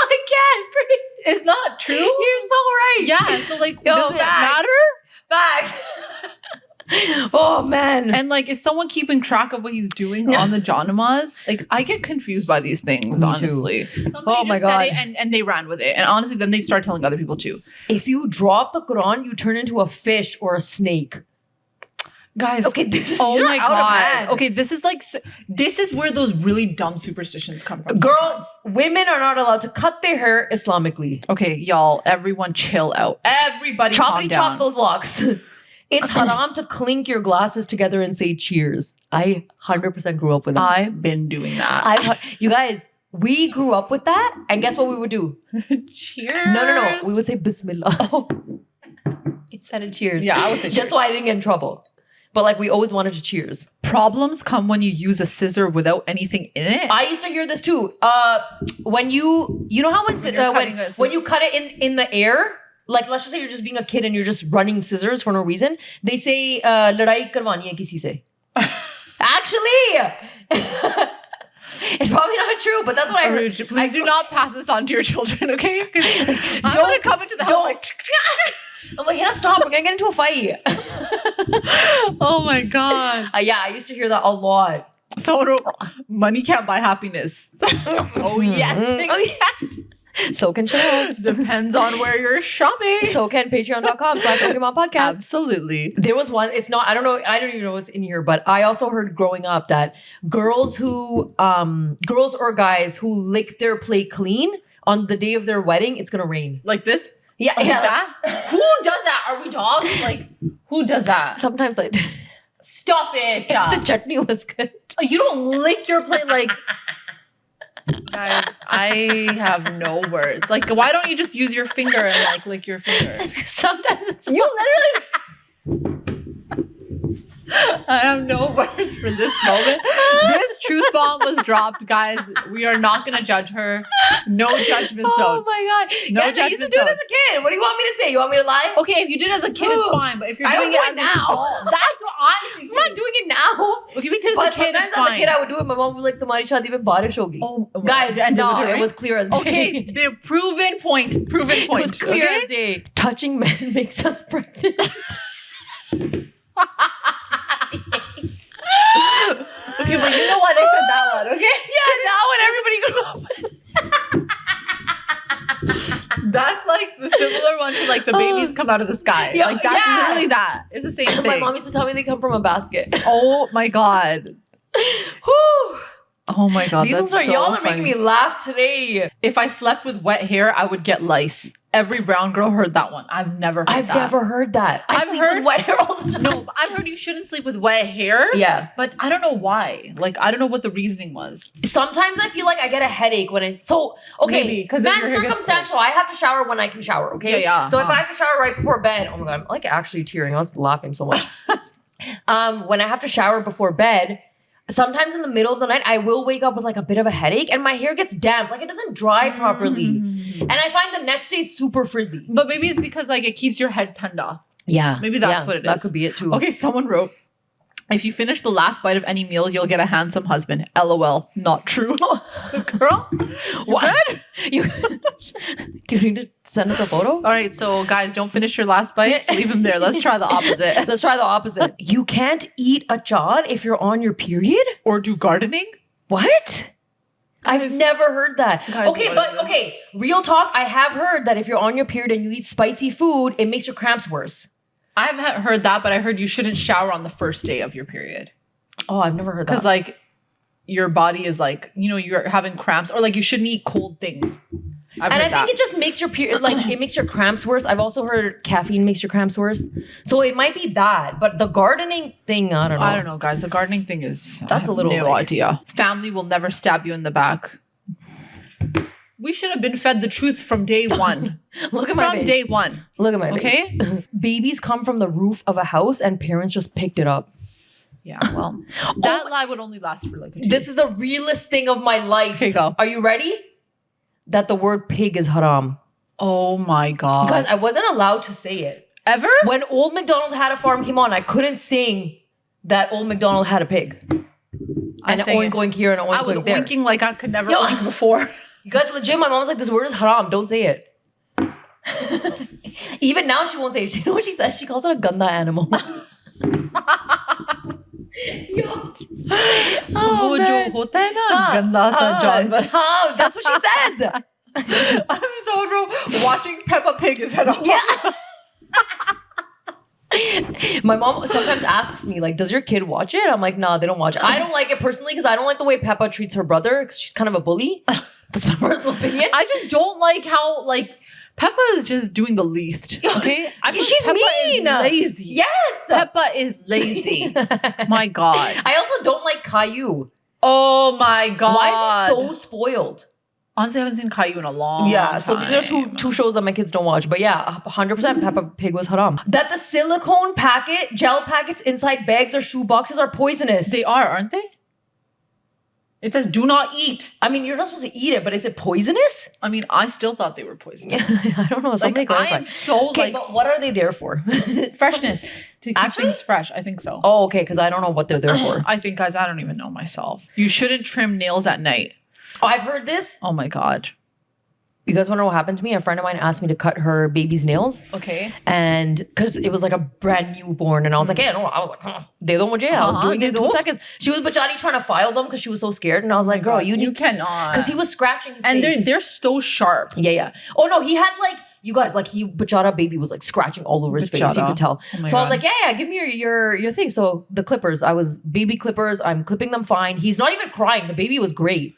I can't breathe. It's not true. You're so right. Yeah. So like, does it matter? Facts. Oh man. And like, is someone keeping track of what he's doing on the janamas? Like, I get confused by these things, honestly. Somebody just said it and they ran with it. And honestly, then they start telling other people too. If you drop the Quran, you turn into a fish or a snake. Guys, okay, this is my God. Okay, this is where those really dumb superstitions come from. Girls, women are not allowed to cut their hair Islamically. Okay, y'all, everyone chill out. Everybody calm down. Chop those locks. It's haram to clink your glasses together and say cheers. I 100% grew up with that. I've been doing that. You guys, we grew up with that, and guess what we would do? Cheers. No. We would say Bismillah. Instead of cheers. Yeah, I would say cheers. Just so I didn't get in trouble. but like we always wanted to cheers. Problems come when you use a scissor without anything in it. I used to hear this too. When you know how when you cut it in the air, like let's just say you're just being a kid and you're just running scissors for no reason. They say लड़ाई करवानी है किसी से. Actually. It's probably not true, but that's what I heard. Please do not pass this on to your children, okay? I'm going to come into the house like... I'm like, Hannah, stop. We're going to get into a fight. Oh my God. Yeah, I used to hear that a lot. So money can't buy happiness. Oh, yes. Oh, yes. So can channels. Depends on where you're shopping. So can patreon.com/Pokemon Podcast. Absolutely. There was one, it's not, I don't even know what's in here, but I also heard growing up that girls or guys who lick their plate clean on the day of their wedding, it's going to rain. Like this? Yeah. Like yeah. That? Who does that? Are we dogs? Like, who does that? Sometimes I do. Stop it. If the chutney was good. You don't lick your plate like... Guys, I have no words. Like, why don't you just use your finger and like lick your finger? Sometimes it's you literally. I have no words for this moment. This truth bomb was dropped, guys. We are not going to judge her. No judgment zone. Oh my God. No yes, I used to do it as a kid. What do you want me to say? You want me to lie? Okay, if you did it as a kid, it's fine. But if you're doing it now, that's what I'm thinking. I'm not doing it now. Okay, if you did it as a kid, it's fine. As a kid, I would do it. My mom would be like, "Tumhari shaadi mein barish hogi." Oh, guys, no, it was clear as day. Okay, the proven point. It was clear as day. Touching men makes us pregnant. Okay, but you know why they said that one, okay? Yeah, now when everybody grew up. That's like the similar one to like the babies come out of the sky. Yeah, like that's literally that. It's the same thing. My mom used to tell me they come from a basket. Oh my God. Oh my God. These ones are, y'all are making me laugh today. If I slept with wet hair, I would get lice. Every brown girl heard that one. I've never heard that. I've never heard that. I sleep with wet hair all the time. No, I've heard you shouldn't sleep with wet hair. Yeah. But I don't know why. Like, I don't know what the reasoning was. Sometimes I feel like I get a headache when okay, that's circumstantial. I have to shower when I can shower, okay? Yeah. So if I have to shower right before bed, oh my God, I'm like actually tearing. I was laughing so much. When I have to shower before bed, sometimes in the middle of the night, I will wake up with like a bit of a headache and my hair gets damp. Like it doesn't dry properly. And I find the next day super frizzy. But maybe it's because like it keeps your head tanda. Yeah. Maybe that's what it is. That could be it too. Okay, someone wrote, if you finish the last bite of any meal, you'll get a handsome husband. LOL. Not true. Girl, what? Do you need to send us a photo? All right, so guys, don't finish your last bites. Leave them there. Let's try the opposite. Let's try the opposite. You can't eat a chad if you're on your period? Or do gardening? What? I've never heard that. Guys, okay, real talk. I have heard that if you're on your period and you eat spicy food, it makes your cramps worse. I haven't heard that, but I heard you shouldn't shower on the first day of your period. Oh, I've never heard that. Because like your body is like, you know, you're having cramps or like you shouldn't eat cold things. I think it just makes your period, like it makes your cramps worse. I've also heard caffeine makes your cramps worse. So it might be that, but the gardening thing, I don't know. I don't know, guys. The gardening thing is, that's a little no idea. Family will never stab you in the back. We should have been fed the truth from day one. Look at my face. From day one. Look at my face. Okay? Babies come from the roof of a house and parents just picked it up. Yeah, well, that lie would only last for like a 2 This is the realest thing of my life. Okay, go. Are you ready? That the word pig is haram. Oh my God. Guys, I wasn't allowed to say it. Ever? When Old MacDonald Had a Farm came on, I couldn't sing that Old MacDonald had a pig. And oink oink here and oink I was oink there. oinking like I could never oink before. You guys, legit, my mom was like, this word is haram. Don't say it. Even now, she won't say it. You know what she says? She calls it a ganda animal. वो जो होता है ना गंदा सा जानवर. That's what she says. Someone wrote, watching Peppa Pig is head off. Yeah. My mom sometimes asks me, like, does your kid watch it? I'm like, nah, they don't watch it. I don't like it personally because I don't like the way Peppa treats her brother because she's kind of a bully. That's my personal opinion. I just don't like how, like, Peppa is just doing the least. Okay? She's Peppa mean. Is lazy. Yes. Peppa is lazy. My God. I also don't like Caillou. Oh my God. Why is he so spoiled? Honestly, I haven't seen Caillou in a long time. So these are two shows that my kids don't watch. But yeah, 100% Peppa Pig was haram. That the silicone gel packets inside bags or shoe boxes are poisonous. They are, aren't they? It says do not eat. I mean, you're not supposed to eat it, but is it poisonous? I mean, I still thought they were poisonous. I don't know. Somebody clarify. I am so okay, but what are they there for? Freshness. To keep things fresh. I think so. Oh, okay, because I don't know what they're there for. I think, guys, I don't even know myself. You shouldn't trim nails at night. Oh, I've heard this. Oh my God. You guys want to know what happened to me? A friend of mine asked me to cut her baby's nails. Okay. And because it was like a brand newborn. And I was like, yeah, no. I was like, they don't want I was doing it in 2 seconds. She was bachari trying to file them because she was so scared. And I was like, girl, you cannot. Because he was scratching his face. And they're so sharp. Yeah. Oh, no. He had like, you guys, like Bachara baby was like scratching all over his face. You could tell. Oh so I was like, yeah, give me your thing. So the clippers, baby clippers. I'm clipping them fine. He's not even crying. The baby was great.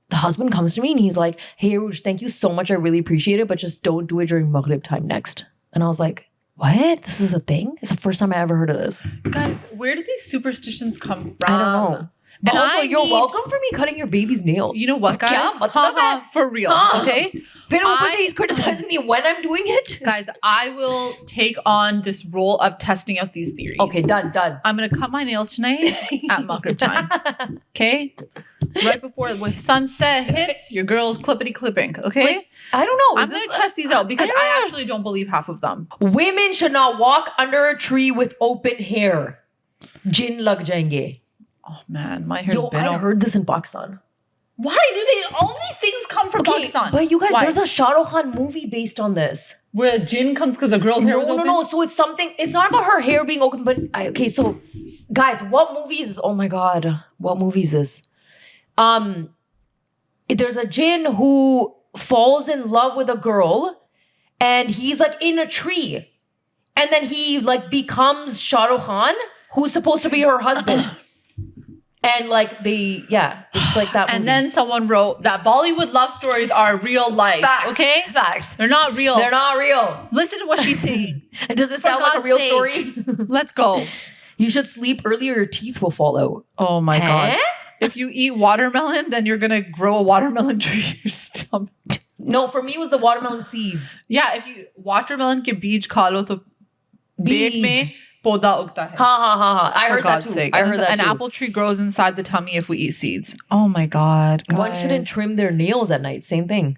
The husband comes to me and he's like, hey, Aruj, thank you so much. I really appreciate it, but just don't do it during Maghrib time next. And I was like, what? This is a thing? It's the first time I ever heard of this. Guys, where do these superstitions come from? I don't know. But and also, you're welcome for me cutting your baby's nails. You know what, guys? For real, okay? He's criticizing me when I'm doing it. Guys, I will take on this role of testing out these theories. Okay, done. I'm going to cut my nails tonight at Maghrib time. Okay? Right before the sunset hits, your girl's clipping, okay? Like, I don't know. I'm going to test these out because I actually don't believe half of them. Women should not walk under a tree with open hair. Jinn lag jayenge. Oh man, my hair's been I heard this in Pakistan. Why do all of these things come from Pakistan? But you guys, there's a Shah Rukh Khan movie based on this. Where a jinn comes because a girl's hair was open? No. So it's something, it's not about her hair being open, but okay, so guys, what movie is this? Oh my God, what movie is this? There's a jinn who falls in love with a girl and he's like in a tree. And then he like becomes Shah Rukh Khan, who's supposed to be her husband. And like it's like that movie. And then someone wrote that Bollywood love stories are real life. Facts. Okay? Facts. They're not real. They're not real. Listen to what she's saying. And does it sound like a real story? Let's go. You should sleep early or your teeth will fall out. Oh my God. If you eat watermelon, then you're going to grow a watermelon tree in your stomach. No, for me it was the watermelon seeds. Yeah, if you watermelon ke beej kha lo to पेट में पौधा उगता है. I heard that too. Sake. I heard that an too. apple tree grows inside the tummy if we eat seeds. Oh my God, guys. One shouldn't trim their nails at night. Same thing.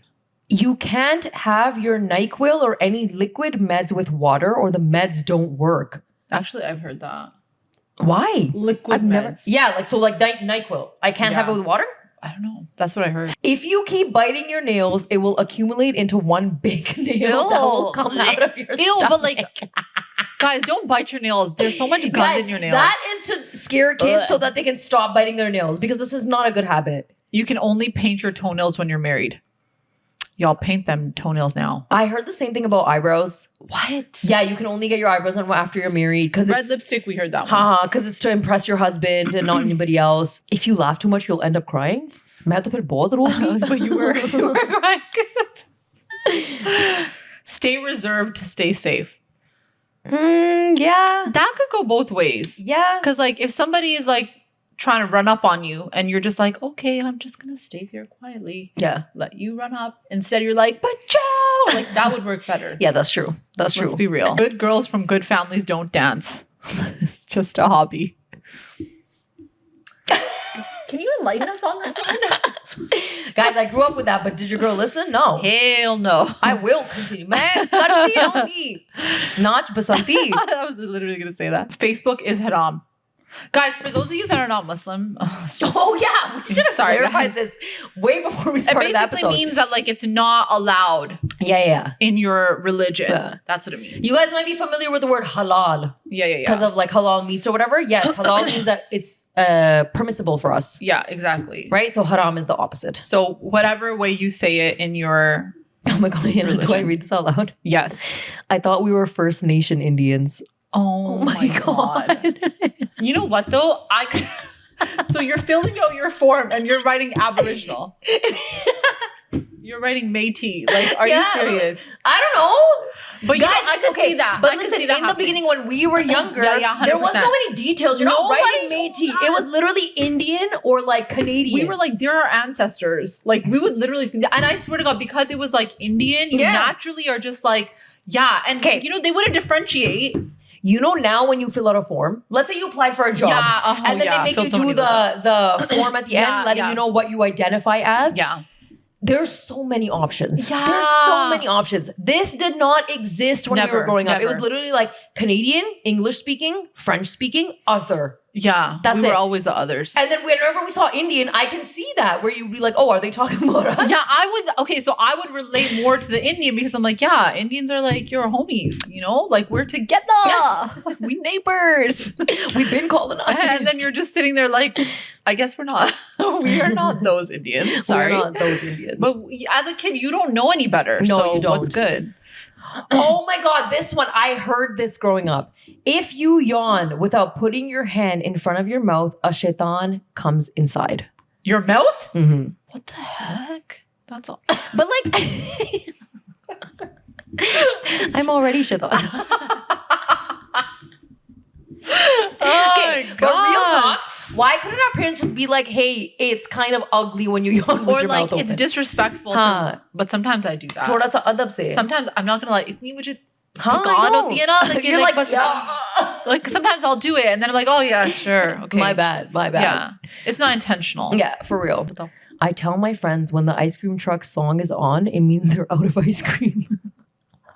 You can't have your NyQuil or any liquid meds with water or the meds don't work. Actually, I've heard that. Why? Liquid meds. Like NyQuil. I can't have it with water? I don't know. That's what I heard. If you keep biting your nails, it will accumulate into one big nail that will come out of your stomach. But like, guys, don't bite your nails. There's so much gum in your nails. That is to scare kids so that they can stop biting their nails because this is not a good habit. You can only paint your toenails when you're married. Y'all paint them toenails now. I heard the same thing about eyebrows. What? Yeah, you can only get your eyebrows done after you're married. Red lipstick, we heard that one. Because it's to impress your husband and not anybody else. If you laugh too much, you'll end up crying. But you were crying. Stay reserved to stay safe. Yeah. That could go both ways. Yeah. Because like if somebody is like trying to run up on you and you're just like, okay, I'm just going to stay here quietly. Yeah. Let you run up. Instead, you're like, but Joe! Like that would work better. Yeah, that's true. That's true. Let's be real. Good girls from good families don't dance. It's just a hobby. Can you enlighten us on this one? Guys, I grew up with that, but did your girl listen? No. Hell no. I will continue. Not basanti. I was literally going to say that. Facebook is haram. Guys, for those of you that are not Muslim, we should have clarified this way before we started the episode. It basically means that like it's not allowed. Yeah. In your religion. Yeah. That's what it means. You guys might be familiar with the word halal. Yeah. Because of like halal meats or whatever. Yes, halal means that it's permissible for us. Yeah, exactly. Right? So haram is the opposite. So whatever way you say it in your Oh my God, Hannah, do I read this out loud? Yes. I thought we were First Nation Indians. Oh my God. You know what though? So you're filling out your form and you're writing Aboriginal. You're writing Métis. Like, are you serious? I don't know. But Guys, I could see that. But I could listen, see that in the happening. beginning when we were younger, Yeah, there was 100%. no any details. You're not writing Nobody Métis. told It us. was literally Indian or like Canadian. We were like, they're our ancestors. Like, we would literally, and I swear to God, because it was like Indian, you naturally are just like, yeah. And you know, they wouldn't differentiate. You know, now when you fill out a form, let's say you applied for a job, and then they make you do the form at the end, letting you know what you identify as. Yeah. There's so many options. Yeah. There's so many options. This did not exist when we were growing up. It was literally like Canadian, English speaking, French speaking, other. Yeah. That's we were it. always the others. And then whenever we saw Indian, I can see that where you'd be like, oh, are they talking about us? Yeah, so I would relate more to the Indian because I'm like, yeah, Indians are like your homies, you know? Like, we're together. We neighbors. We've been colonized. And then you're just sitting there like, I guess we're not. We are not those Indians. Sorry. We're not those Indians. But as a kid, you don't know any better. No, so you don't. What's good? Oh my God, this one, I heard this growing up. If you yawn without putting your hand in front of your mouth, a shaitan comes inside. Your mouth? Mm-hmm. What the heck? That's all. But like, I'm already shaitan. Oh my God. But real talk, why couldn't our parents just be like, hey, it's kind of ugly when you yawn with or your like mouth open? it's disrespectful but sometimes I do that. थोड़ा सा अदब से. Sometimes I'm not gonna like इतनी मुझे हाँ, थकान होती है ना, like, you're like, like, like sometimes I'll do it and then I'm like, oh yeah, sure, okay. My bad. Yeah, it's not intentional. Yeah, for real. I tell my friends when the ice cream truck song is on, it means they're out of ice cream.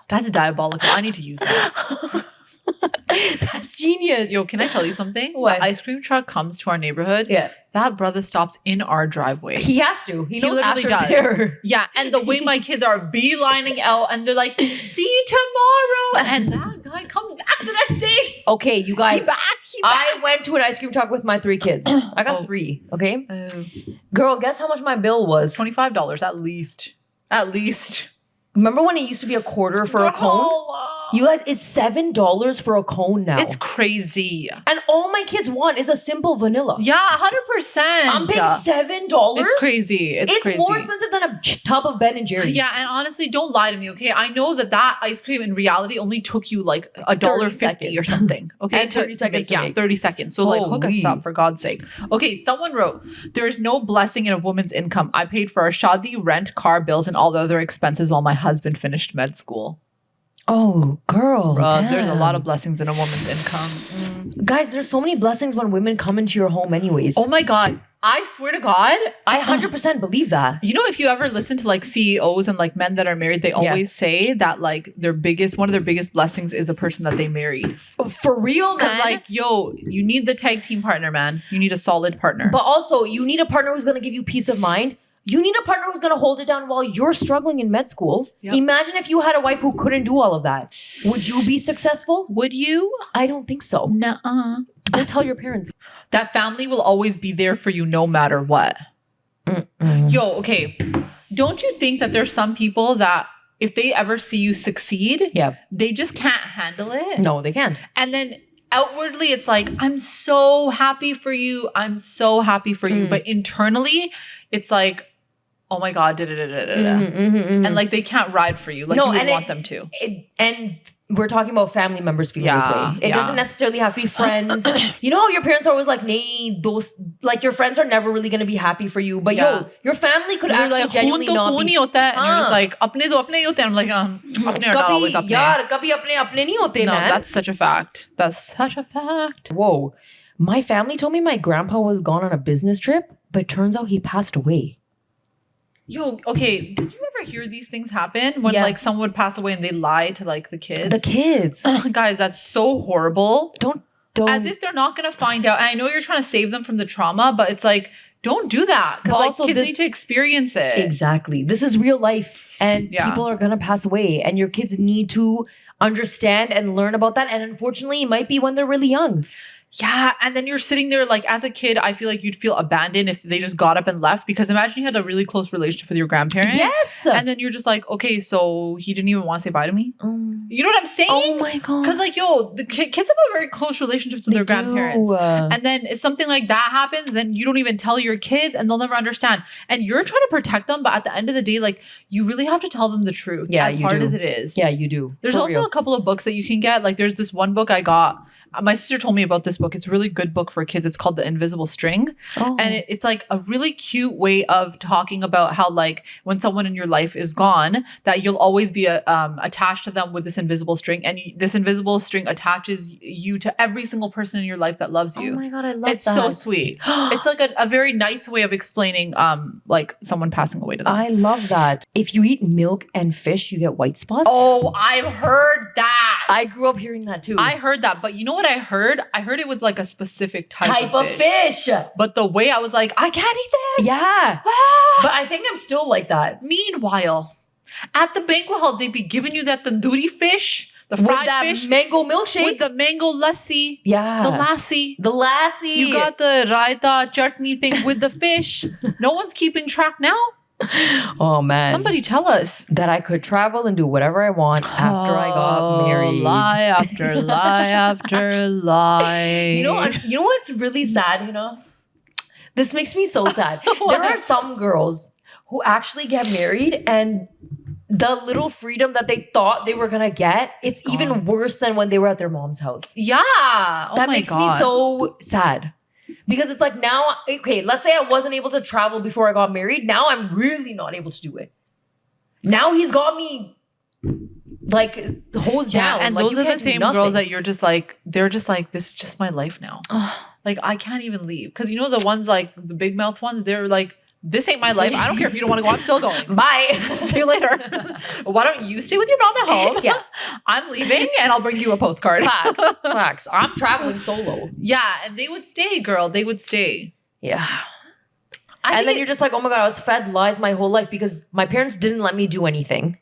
That's diabolical. I need to use that. That's genius. Yo, can I tell you something? What? The ice cream truck comes to our neighborhood. Yeah. That brother stops in our driveway. He has to. He knows literally Asher's does. there. Yeah, and the way my kids are beelining out and they're like, see you tomorrow. And that guy comes back the next day. Okay, you guys. He back. I went to an ice cream truck with my 3 kids. I got 3, okay? Girl, guess how much my bill was? $25 at least. At least. Remember when it used to be a quarter for a cone? You guys, it's $7 for a cone now. It's crazy. And all my kids want is a simple vanilla. Yeah, 100%. I'm paying $7. It's crazy. It's crazy. More expensive than a tub of Ben and Jerry's. Yeah, and honestly, don't lie to me, okay? I know that ice cream in reality only took you like $1.50 or something. Okay, and 30 seconds. Yeah, 30 seconds. So like, hook us up for God's sake. Okay, someone wrote, "There is no blessing in a woman's income. I paid for our shadi, rent, car bills, and all the other expenses while my husband finished med school." Oh, girl. There's a lot of blessings in a woman's income. Guys, there's so many blessings when women come into your home anyways. Oh my God. I swear to God. I 100% believe that. You know, if you ever listen to like CEOs and like men that are married, they always say that like one of their biggest blessings is a person that they married. For real, man. Because like, yo, you need the tag team partner, man. You need a solid partner. But also, you need a partner who's going to give you peace of mind. You need a partner who's going to hold it down while you're struggling in med school. Yep. Imagine if you had a wife who couldn't do all of that. Would you be successful? Would you? I don't think so. Nuh-uh. Go tell your parents. That family will always be there for you no matter what. Yo, okay. Don't you think that there's some people that if they ever see you succeed, they just can't handle it? No, they can't. And then outwardly, it's like, I'm so happy for you. I'm so happy for you. But internally, it's like, oh my God, and like they can't ride for you like you would want them to. And we're talking about family members feeling this way. It doesn't necessarily have to be friends. You know how your parents are always like, "Nee, those like your friends are never really gonna be happy for you." But yo, your family could actually genuinely not be. And you're just like, "Apne to apne hi hote." I'm like, "Apne are not always apne." Yaar, kabhi apne nahi hote, man. No, that's such a fact. That's such a fact. Whoa, my family told me my grandpa was gone on a business trip, but turns out he passed away. Yo, okay. Did you ever hear these things happen when like someone would pass away and they lie to like the kids? The kids. Guys, that's so horrible. Don't. As if they're not going to find out. And I know you're trying to save them from the trauma, but it's like, don't do that. Because like kids need to experience it. Exactly. This is real life. And people are going to pass away. And your kids need to understand and learn about that. And unfortunately, it might be when they're really young. Yeah. And then you're sitting there like as a kid, I feel like you'd feel abandoned if they just got up and left, because imagine you had a really close relationship with your grandparent. Yes. And then you're just like, okay, so he didn't even want to say bye to me. You know what I'm saying? Oh my God. Because like, yo, the kids have a very close relationships with their grandparents. And then if something like that happens, then you don't even tell your kids and they'll never understand. And you're trying to protect them. But at the end of the day, like you really have to tell them the truth. Yeah, as hard as it is. Yeah, you do. There's also a couple of books that you can get. Like there's this one book I got. My sister told me about this book. It's a really good book for kids. It's called The Invisible String. And it's like a really cute way of talking about how like when someone in your life is gone, that you'll always be attached to them with this invisible string. And this invisible string attaches you to every single person in your life that loves you. Oh my God, I love it's that. It's so sweet. It's like a very nice way of explaining like someone passing away to them. I love that. If you eat milk and fish, you get white spots. Oh, I've heard that. I grew up hearing that too. I heard that. But you know what I heard? I heard it was like a specific type of fish. But the way I was like, I can't eat this. Yeah. But I think I'm still like that. Meanwhile, at the banquet halls, they'd be giving you that tandoori fish, the fried with that fish. mango milkshake. With the mango lassi. Yeah. The lassi. The lassi. You got the raita chutney thing with the fish. No one's keeping track now. Oh man. Somebody tell us. That I could travel and do whatever I want after I got married. Lie after lie after lie. You know what's really sad, you know? This makes me so sad. There are some girls who actually get married and the little freedom that they thought they were gonna get, it's even worse than when they were at their mom's house. Yeah. Oh that my makes God. me so sad. Because it's like now, okay, let's say I wasn't able to travel before I got married. Now I'm really not able to do it. Now he's got me like hosed down. And like, those are the same girls that you're just like, they're just like, this is just my life now. Like I can't even leave. Because you know the ones like the big mouth ones, they're like, this ain't my life. I don't care if you don't want to go. I'm still going. Bye. See you later. Why don't you stay with your mom at home? Yeah. I'm leaving and I'll bring you a postcard. Facts. I'm traveling solo. Yeah. And they would stay, girl. They would stay. Yeah. And then you're just like, oh my God, I was fed lies my whole life because my parents didn't let me do anything.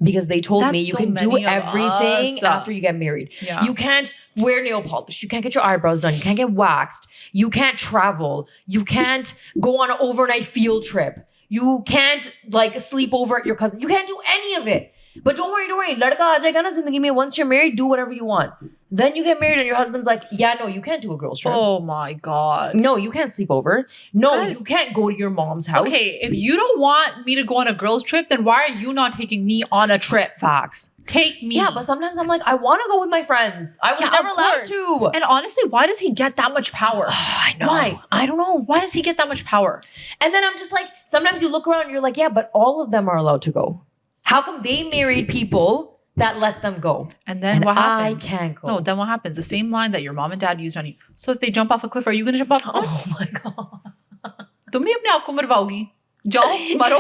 Because they told me you can do everything after you get married. Yeah. You can't wear nail polish. You can't get your eyebrows done. You can't get waxed. You can't travel. You can't go on an overnight field trip. You can't like sleep over at your cousin. You can't do any of it. But don't worry. Ladka aa jayega na zindagi mein. Once you're married, do whatever you want. Then you get married and your husband's like, yeah, no, you can't do a girl's trip. Oh my God. No, you can't sleep over. No, you can't go to your mom's house. Okay, if you don't want me to go on a girl's trip, then why are you not taking me on a trip? Facts. Take me. Yeah, but sometimes I'm like, I want to go with my friends. I was never allowed to. And honestly, why does he get that much power? I know. Why? I don't know. Why does he get that much power? And then I'm just like, sometimes you look around and you're like, yeah, but all of them are allowed to go. How come they married people that let them go? And then what happens? I can't go. No, then what happens? The same line that your mom and dad used on you. So if they jump off a cliff, are you going to jump off a cliff? Oh my God. तुम ही अपने आप को मरवाओगी. जाओ, मरो.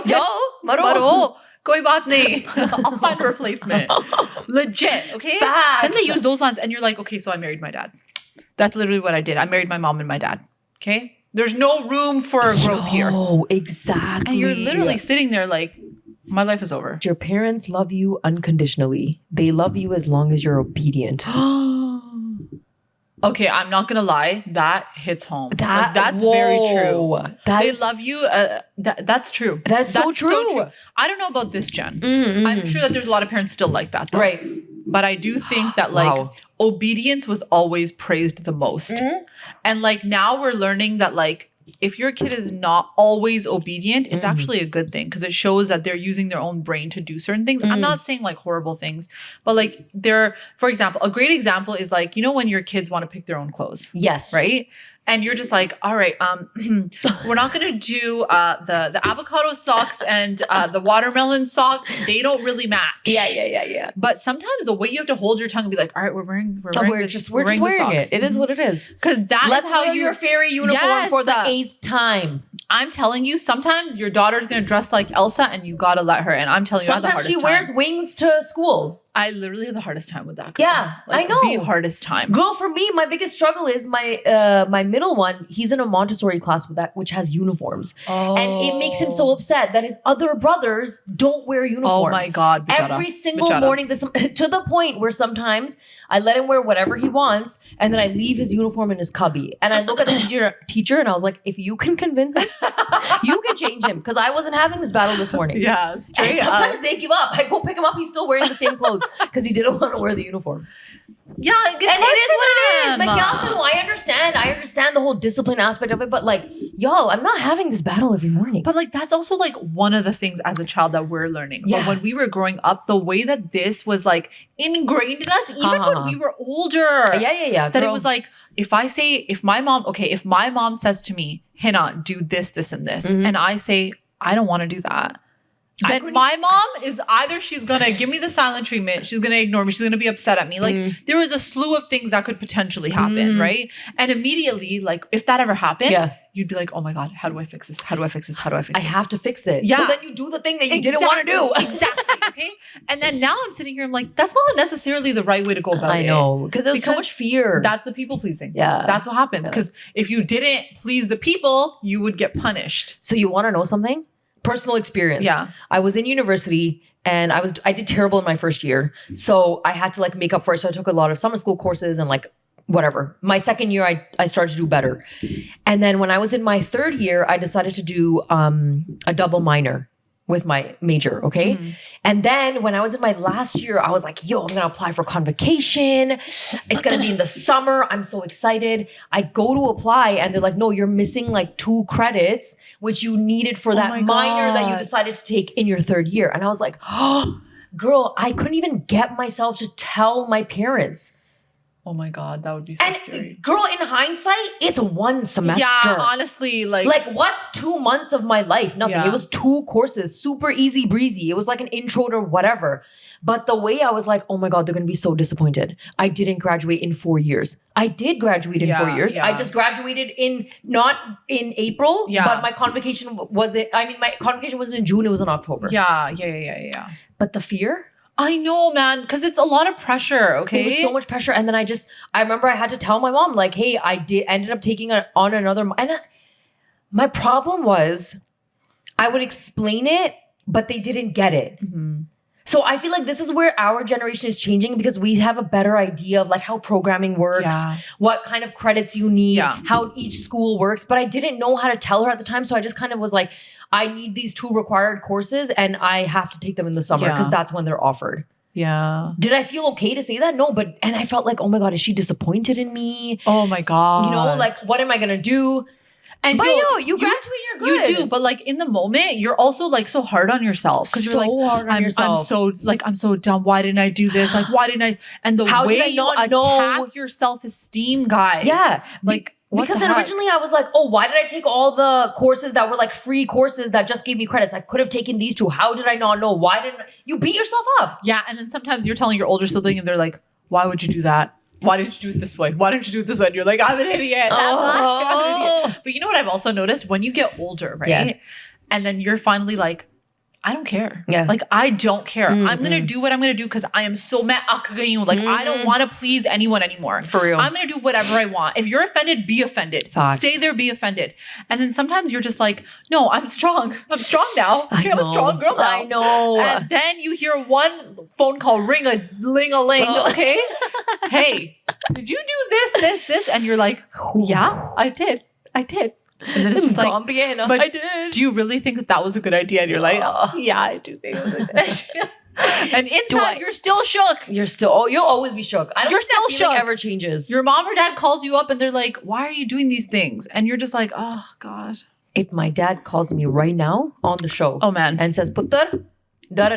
मरो. कोई बात नहीं. I'll find a replacement. Legit, okay? Facts. Then they use those lines and you're like, okay, so I married my dad. That's literally what I did. I married my mom and my dad. Okay? There's no room for growth here. Oh, exactly. And you're literally sitting there like, my life is over. Your parents love you unconditionally. They love you as long as you're obedient. Okay, I'm not gonna lie. That hits home. That's very true. They love you. That's true. That's so true. I don't know about this gen. I'm sure that there's a lot of parents still like that, though. Right. But I do think that like obedience was always praised the most. And like now we're learning that like if your kid is not always obedient, it's actually a good thing because it shows that they're using their own brain to do certain things. I'm not saying like horrible things, but like for example, a great example is like, you know, when your kids want to pick their own clothes. Yes. Right? And you're just like, all right, we're not going to do the avocado socks and the watermelon socks. They don't really match. Yeah. But sometimes the way you have to hold your tongue and be like, all right, we're just wearing it. It is what it is. Because that's how you your fairy uniform for the 8th time. I'm telling you, sometimes your daughter's going to dress like Elsa and you got to let her. And I'm telling you, I have the hardest time. Sometimes she wears wings to school. I literally had the hardest time with that girl. Yeah, I know. The hardest time. Girl, for me, my biggest struggle is my middle one. He's in a Montessori class which has uniforms. And it makes him so upset that his other brothers don't wear uniform. Oh my God. Bichara. Every single morning, to the point where sometimes I let him wear whatever he wants and then I leave his uniform in his cubby. And I look at the teacher and I was like, if you can convince him, you can change him. Because I wasn't having this battle this morning. Yeah, straight and sometimes they give up. I go pick him up. He's still wearing the same clothes because he didn't want to wear the uniform. Yeah, and it is what it is. Like, y'all know, I understand the whole discipline aspect of it, but like, y'all, I'm not having this battle every morning. But like, that's also like one of the things as a child that we're learning. Yeah. But when we were growing up, the way that this was like ingrained in us, even when we were older. Yeah. That it was like, if my mom says to me, Hina, do this, this, and this, and I say, I don't want to do that. Then my mom is either she's going to give me the silent treatment, she's going to ignore me, she's going to be upset at me. Like there was a slew of things that could potentially happen, right? And immediately, like if that ever happened, you'd be like, oh my God, how do I fix this? How do I fix this? How do I fix this? I have to fix it. Yeah. So then you do the thing that you didn't want to do. Exactly. Okay. And then now I'm sitting here, I'm like, that's not necessarily the right way to go about it. I know. Because there's so much fear. That's the people pleasing. Yeah. That's what happens. Because if you didn't please the people, you would get punished. So you want to know something? Personal experience. Yeah. I was in university and I did terrible in my first year. So I had to like make up for it. So I took a lot of summer school courses and like whatever. My second year, I started to do better. And then when I was in my third year, I decided to do a double minor with my major, okay? And then when I was in my last year, I was like, yo, I'm gonna apply for convocation. It's gonna be in the summer. I'm so excited. I go to apply and they're like, no, you're missing like 2 credits, which you needed for that minor that you decided to take in your third year. And I was like, oh, girl, I couldn't even get myself to tell my parents. Oh my God, that would be so scary. Girl, in hindsight, it's 1 semester. Yeah, honestly, like what's 2 months of my life? Nothing. Yeah. It was 2 courses, super easy breezy. It was like an intro to whatever. But the way I was like, oh my God, they're going to be so disappointed. I didn't graduate in 4 years. I did graduate in 4 years. Yeah. I just graduated not in April, but my convocation wasn't in June, it was in October. Yeah. But the fear? I know, man, because it's a lot of pressure, okay? It was so much pressure. And then I remember I had to tell my mom, like, hey, ended up taking on another. And my problem was I would explain it, but they didn't get it. So I feel like this is where our generation is changing because we have a better idea of like how programming works, what kind of credits you need, how each school works. But I didn't know how to tell her at the time. So I just kind of was like, I need these 2 required courses and I have to take them in the summer because that's when they're offered. Yeah. Did I feel okay to say that? No, and I felt like, oh my God, is she disappointed in me? Oh my God. You know, like, what am I going to do? And but you graduate, you're good. You do, but like in the moment, you're also like so hard on yourself because you're like, hard on yourself. I'm so dumb. Why didn't I do this? Like, why didn't I? And the way you attack your self-esteem, guys. Yeah, like. Because originally I was like, oh, why did I take all the courses that were like free courses that just gave me credits? I could have taken these 2. How did I not know? Why didn't you beat yourself up? Yeah, and then sometimes you're telling your older sibling and they're like, why would you do that? Why didn't you do it this way? Why didn't you do it this way? And you're like, I'm an idiot. That's why I'm an idiot. But you know what I've also noticed? When you get older, right? Yeah. And then you're finally like, I don't care. Yeah. Like, I don't care. I'm going to do what I'm going to do because I am so mad. Like, I don't want to please anyone anymore. For real. I'm going to do whatever I want. If you're offended, be offended. Facts. Stay there, be offended. And then sometimes you're just like, no, I'm strong. I'm strong now. I'm a strong girl now. I know. And then you hear one phone call ling-a-ling, okay? Hey, did you do this? And you're like, yeah, I did. And then it's just like, but I did. Do you really think that was a good idea? And you're like, yeah, I do think it was a good idea. And inside, you're still shook. You'll always be shook. I don't think that feeling ever changes. Your mom or dad calls you up and they're like, why are you doing these things? And you're just like, oh, God. If my dad calls me right now on the show, oh man, and says, Puttar, okay.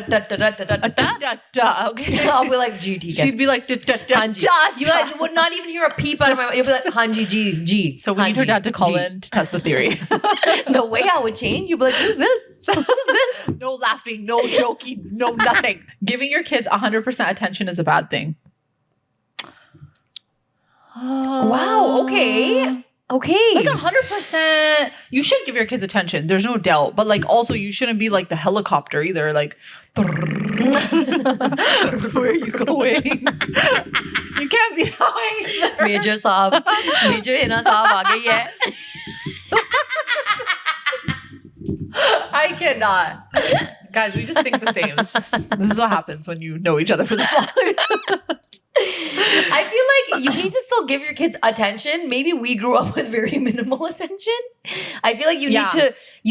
I'll be like, G, she'd be like, Hanji. You guys would not even hear a peep out of my mouth. You'll be like, Hanji, G. So we need her dad to call in to test the theory. The way I would change, you'd be like, who's this? Who's this? No laughing, no joking, no nothing. Giving your kids 100% attention is a bad thing. Wow, okay. Okay. Like 100%. You should give your kids attention. There's no doubt. But like also you shouldn't be like the helicopter either. Like, where are you going? You can't be going there. Major Saab. Major Hina Saab aa gayi hai. I cannot. Guys, we just think the same. This is what happens when you know each other for this long. I feel like you need to still give your kids attention. Maybe we grew up with very minimal attention. I feel like you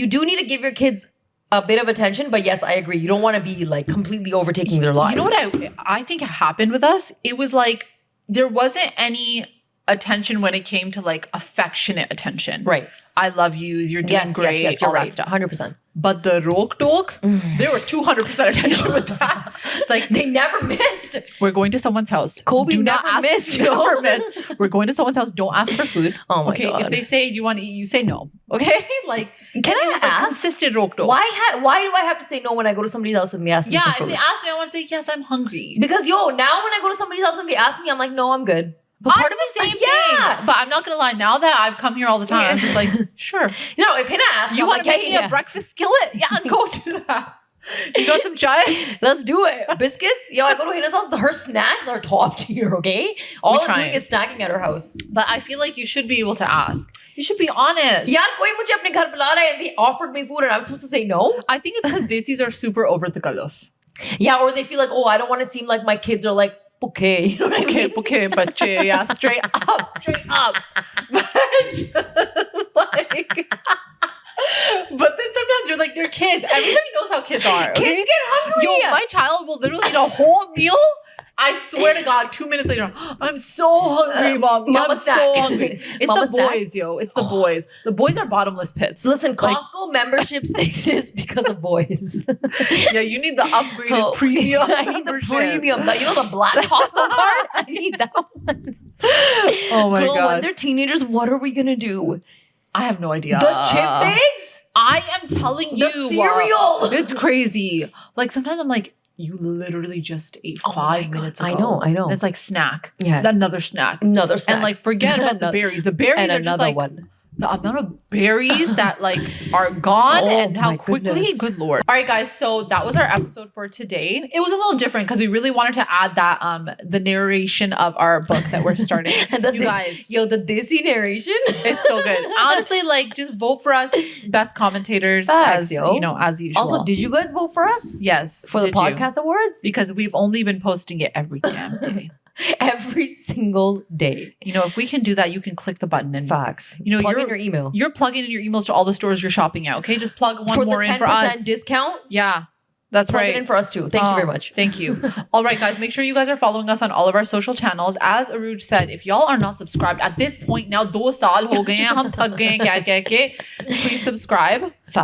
do need to give your kids a bit of attention, but yes, I agree. You don't want to be like completely overtaking their lives. You know what I think happened with us? It was like there wasn't any attention when it came to like affectionate attention. Right. I love you. You're doing great. Yes, you're all right. that stuff. 100%. But the rok, there was 200% attention with that. It's like they never missed. We're going to someone's house. Kobe Do not never ask, missed. Never miss. We're going to someone's house. Don't ask for food. Oh my okay? God. If they say, do you want to eat? You say no. Okay? Like, can I ask? Like consistent rok. Why do I have to say no when I go to somebody's house and they ask me for food? If they ask me, I want to say, yes, I'm hungry. Because now when I go to somebody's house and they ask me, I'm like, no, I'm good. But part of the same thing. But I'm not going to lie. Now that I've come here all the time, I'm just like, sure. You know, if Hina asks, you want to make me a breakfast skillet? Yeah, go do that. You got some chai? Let's do it. Biscuits? Yo, I go to Hina's house. Her snacks are top tier, okay? All I'm doing is snacking at her house. But I feel like you should be able to ask. You should be honest. Yaar, koi mujhe apne ghar bula raha hai and they offered me food and I'm supposed to say no? I think it's because Desis are super over the galuf. Yeah, or they feel like, oh, I don't want to seem like my kids are like, okay, you know what I mean? Okay, bache, yeah, straight up. But just like, but then sometimes you're like, they're kids. Everybody knows how kids are. Okay? Kids get hungry. Yo, my child will literally eat a whole meal. I swear to God, 2 minutes later, I'm so hungry, Mom. I'm so hungry. It's Mama the boys, yo. It's the boys. The boys are bottomless pits. Listen, Costco memberships exist because of boys. Yeah, you need the upgraded premium. I need the premium. You know the black Costco card? I need that one. Oh my God. When they're teenagers, what are we going to do? I have no idea. The chip bags? I am telling you. The cereal. It's crazy. Like sometimes I'm like, you literally just ate 5 minutes ago. I know. And it's like snack. Yeah. Another snack. And like forget about the berries. The berries are just like the amount of berries that like are gone and how quickly. Goodness. Good Lord. All right, guys. So that was our episode for today. It was a little different because we really wanted to add that the narration of our book that we're starting. And the Desi narration is so good. Honestly, like just vote for us, best commentators as usual. Also, did you guys vote for us? Yes. For the podcast awards? Because we've only been posting it every damn day. Every single day. You know, if we can do that, you can click the button and facts. You know, plug in your email. You're plugging in your emails to all the stores you're shopping at. Okay, just plug one more in for us. For the 10% discount. Yeah, that's plug right. Plug it in for us too. Thank you very much. Thank you. All right, guys, make sure you guys are following us on all of our social channels. As Aruj said, if y'all are not subscribed at this point now, 2 saal ho gaye hain, hum thak gaye kya ke. Please subscribe.